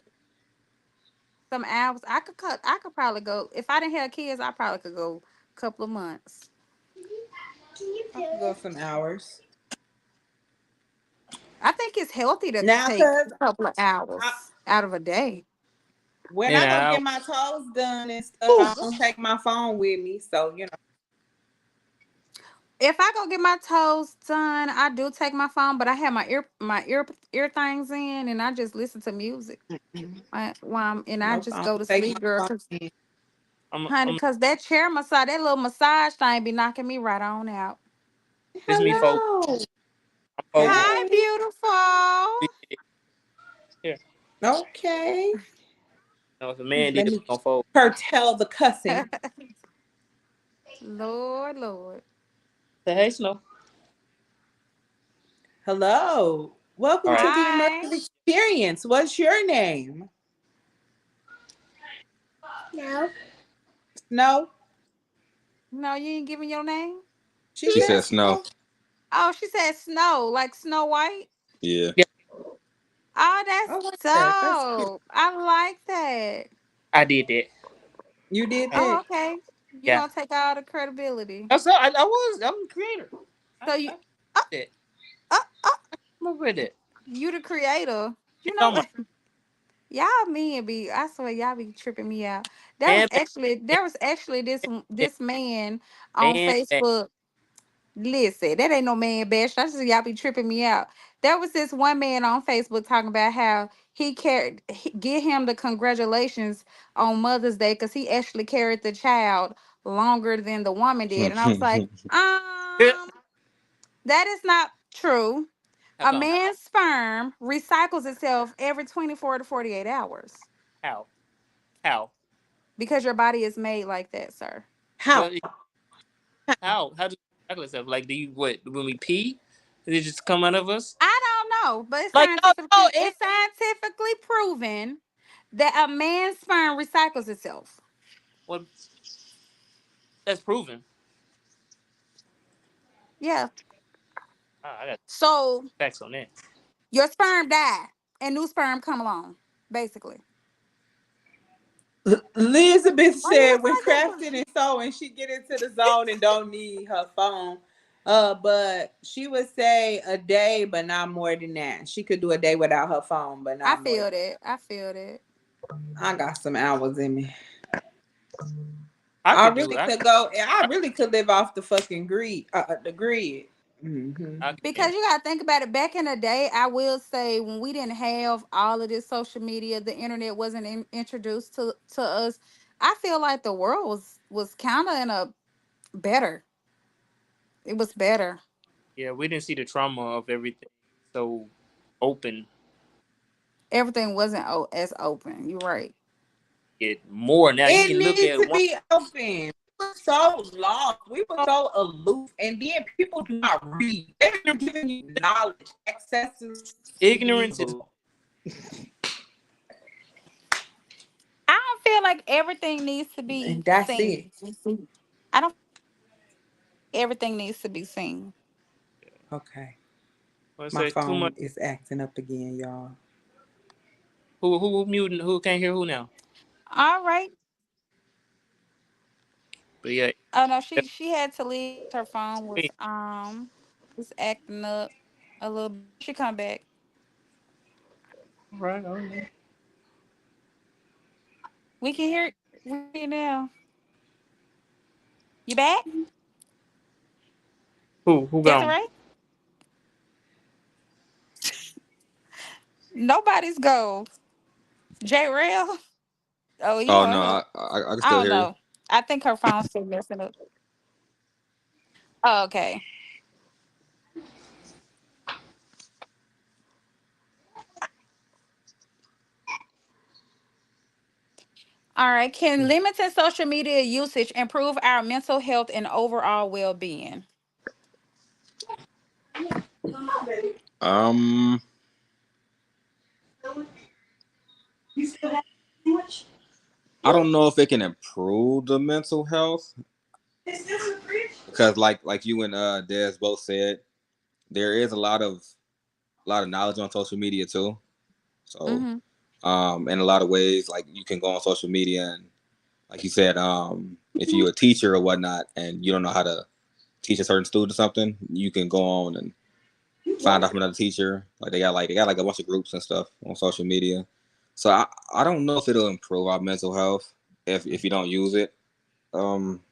Some hours. I could probably go if I didn't have kids. I probably could go a couple of months. I could go some hours. I think it's healthy to Now, take cause a couple of I, hours out of a day. when In I and go get out. my toes done and stuff, I don't take my phone with me. So If I go get my toes done, I do take my phone, but I have my ear things in, and I just listen to music. And I nope, just I go don't to take my sleep, girl. phone. Cause In. honey, cause that chair massage, that little massage thing, be knocking me right on out. This me fold. Hello. I'm folding. Hi, Hey. beautiful. Here. Okay. No, if a man did, Let we me gonna fold. curtail the cussing. Lord, Lord. Say hey, Snow. Hello. All Welcome right. to the Hi. immersive experience. What's your name? No. Snow. No, you ain't giving your name. She She said said snow. Snow. Oh, she said Snow, like Snow White. Yeah. Yeah, Oh, I that's like that. That's cute. dope. I like that. I did that. You did I, Oh, that. okay. You yeah. gonna take all the credibility. I was. I'm the creator. So you, I uh, did that. uh, uh, I'm up with it. you the creator. You You know talking about what? Y'all men be. I swear y'all be tripping me out. There was man, actually man, there was actually this man, this man on man, man. Facebook. Listen, that ain't no man bash. That's just y'all be tripping me out. There was this one man on Facebook talking about how get him the congratulations on Mother's Day because he actually carried the child longer than the woman did. And I was like, that is not true. How A come? man's sperm recycles itself every 24 to 48 hours How? How? because your body is made like that, sir. How? Well, how? How does it tackle itself? Like, do you what? When we pee, does it just come out of us? I don't know, but it's Like, no, no, scientifically it's scientifically proven that a man's sperm recycles itself. well, that's proven. Yeah. I got So facts on that. your sperm die and new sperm come along, basically. Elizabeth Why you said acting when like that for? crafting and sewing, she get into the zone and don't need her phone. But she would say a day, but not more than that. She could do a day without her phone, but I not more. feel that. I feel that. I got some hours in me. I I could do. really could go. I really could live off the fucking grid. The grid. Mm-hmm. I Because can. you gotta think about it. Back in the day, I will say when we didn't have all of this social media, the internet wasn't introduced to us. I feel like the world was kind of in a better. It was better. Yeah, we didn't see the trauma of everything so open. Everything wasn't as open. You're right. It more now. You It can look needs at to one. be open. We were so lost. We were so aloof, and then people do not read. They're giving you knowledge, access to Ignorance is unbelievable. I don't feel like everything needs to be And that's it. seen. I don't. Everything needs to be seen. Okay. let's My say too much. phone is acting up again, y'all. Who muting? Who can't hear who now? All right. But yeah, Oh no, yeah, she had to leave. Her phone me. was acting up a little bit. She come back. All right, all right. We can hear you now. You back? Who gone? Desiree? Nobody's go. J Rail? Oh, he Oh on no, here. I can I still don't hear you. know. I think her phone's still messing up. Oh, okay. All right. Can limiting social media usage improve our mental health and overall well being? Um, I don't know if it can improve the mental health because, like you and Des both said, there is a lot of knowledge on social media too. So, Mm-hmm. in a lot of ways, like you can go on social media and, like you said, if you're a teacher or whatnot and you don't know how to teach a certain student something, you can go on and find out from another teacher. Like they got a bunch of groups and stuff on social media. So I don't know if it'll improve our mental health if you don't use it. Um,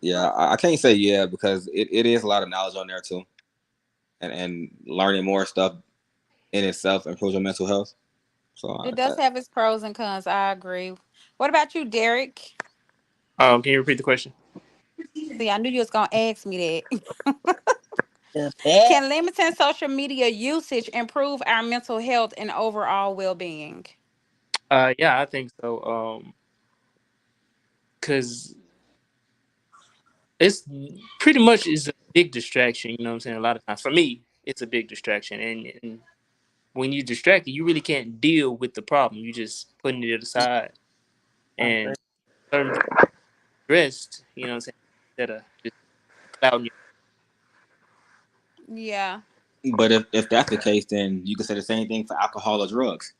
yeah, I can't say yeah because it is a lot of knowledge on there too, and learning more stuff in itself improves your mental health. So It does have its pros and cons. I agree. What about you, Derek? Can you repeat the question? See, I knew you was gonna ask me that. The best. Can limiting social media usage improve our mental health and overall well being? Yeah, I think so. Cause it's pretty much is a big distraction. You know what I'm saying? A lot of times, for me, it's a big distraction, and when you're distracted, you really can't deal with the problem. You just putting it aside I agree. and certain things addressed. You know what I'm saying? Instead of just clouding your Yeah. but if that's the case, then you can say the same thing for alcohol or drugs.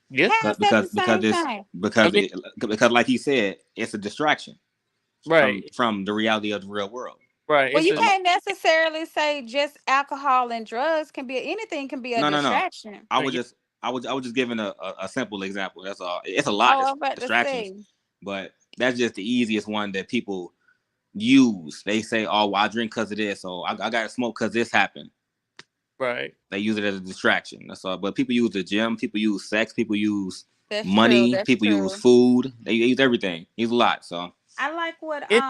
yeah. How is that the Because same it's thing? I because mean, it, because like he said, it's a distraction from right, from the reality of the real world. right. Well, It's you a can't necessarily say just alcohol and drugs can be anything can be a No. distraction. I would yeah, just I was just giving a simple example. That's all. It's a lot Oh, of I'm about to distractions, say. but that's just the easiest one that people use. They say, "Oh, well, I drink because of this," or I got to smoke because this happened." right. They use it as a distraction. That's all. But people use the gym. People use sex. People use That's true. money. That's People use true. food. They use everything. Use a lot. So I like what It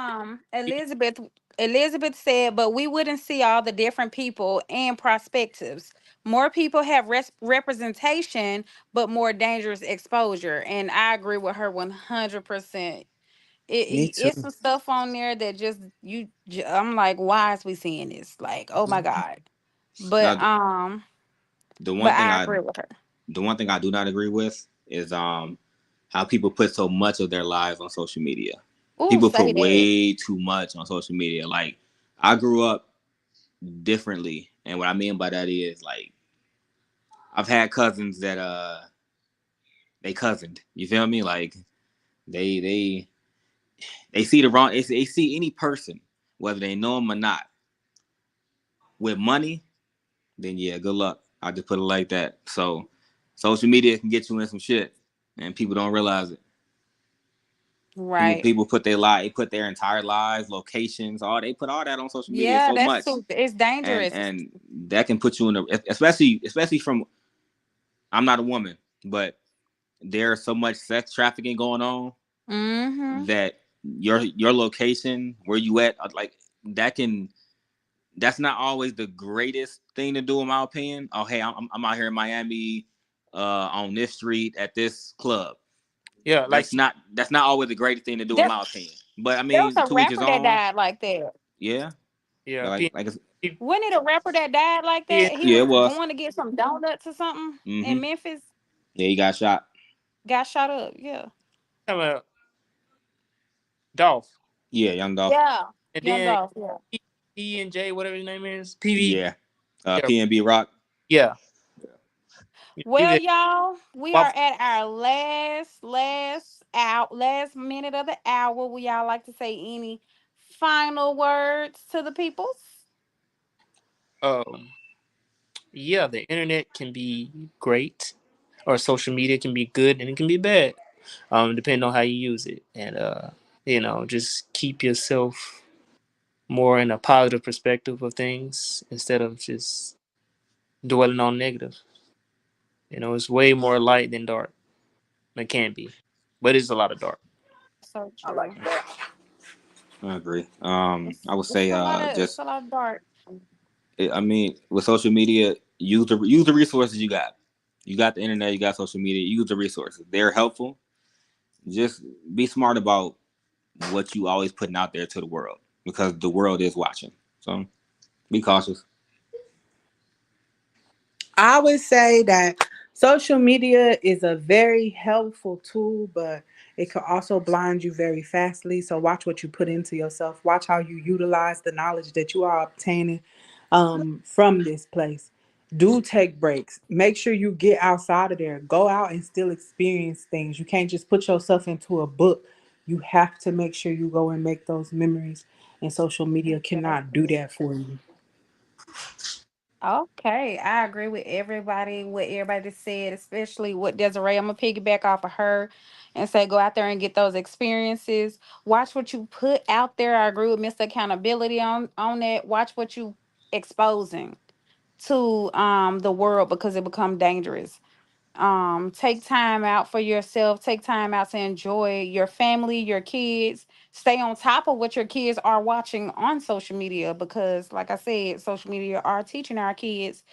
Elizabeth said, but we wouldn't see all the different people and perspectives. More people have representation, but more dangerous exposure. And I agree with her 100%. Me too. It's some stuff on there that just I'm like, why is we seeing this? Like, oh my god. But now um, the but one thing I I agree with her. the one thing I do not agree with is how people put so much of their lives on social media. Ooh, People put say that. way too much on social media. Like I grew up differently, and what I mean by that is like I've had cousins that they cousined. You feel me? Like they they they see the wrong. They see any person whether they know them or not. With money, then yeah, good luck. I just put it like that. So, social media can get you in some shit, and people don't realize it. Right. People put their life, put their entire lives, locations, all they put all that on social media Yeah, so that's much, too. It's and dangerous. and that can put you in a, especially from, I'm not a woman, but there's so much sex trafficking going on Mm-hmm. that your location, where you at, like that can, that's not always the greatest thing to do in my opinion. Oh hey, I'm out here in Miami, on this street at this club. Yeah, like That's not always the greatest thing to do in There, my opinion. But I there was mean, a to each his rapper that own. died like that. Yeah, yeah, like Wasn't it a rapper that died like P- that? He yeah, was it was. going to get some donuts or something in Mm-hmm. Memphis. Yeah, he got shot. Got shot up. Yeah. about Dolph, Yeah, Young Dolph. Yeah. and Young then Dolph. Yeah. P and J, whatever his name is, PV. Yeah, Yeah, PNB Rock. yeah. He was Well, at y'all, we are Waffle. at our last minute of the hour. Would y'all like to say any final words to the peoples? Um, yeah, the internet can be great, or social media can be good, and it can be bad, depending on how you use it. And just keep yourself more in a positive perspective of things instead of just dwelling on negative. It's way more light than dark. It can be, but it's a lot of dark. So I like true. that. I agree. I It's would it's say a lot of it's just, a lot of dark. I mean, with social media, use the resources you got. You got the internet, you got social media. Use the resources. They're helpful. Just be smart about what you always putting out there to the world, because the world is watching. So be cautious. I would say that social media is a very helpful tool, but it can also blind you very fastly. So watch what you put into yourself. Watch how you utilize the knowledge that you are obtaining from this place. Do take breaks. Make sure you get outside of there. Go out and still experience things. You can't just put yourself into a book. You have to make sure you go and make those memories. And social media cannot do Exactly. that for you. Okay, I agree with what everybody said, especially what Desiree. I'm gonna piggyback off of her and say go out there and get those experiences. Watch what you put out there. I agree with Mr. Accountability on that. Watch what you exposing to the world because it become dangerous. Take time out for yourself, take time out to enjoy your family, your kids. Stay on top of what your kids are watching on social media because like I said, social media are teaching our kids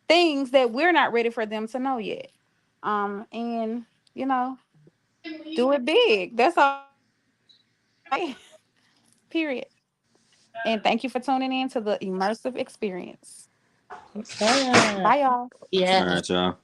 things that we're not ready for them to know yet. And you know do it big. That's all I got to say. Period. And thank you for tuning in to the immersive experience. Yeah. Bye y'all. All Yeah. right, y'all.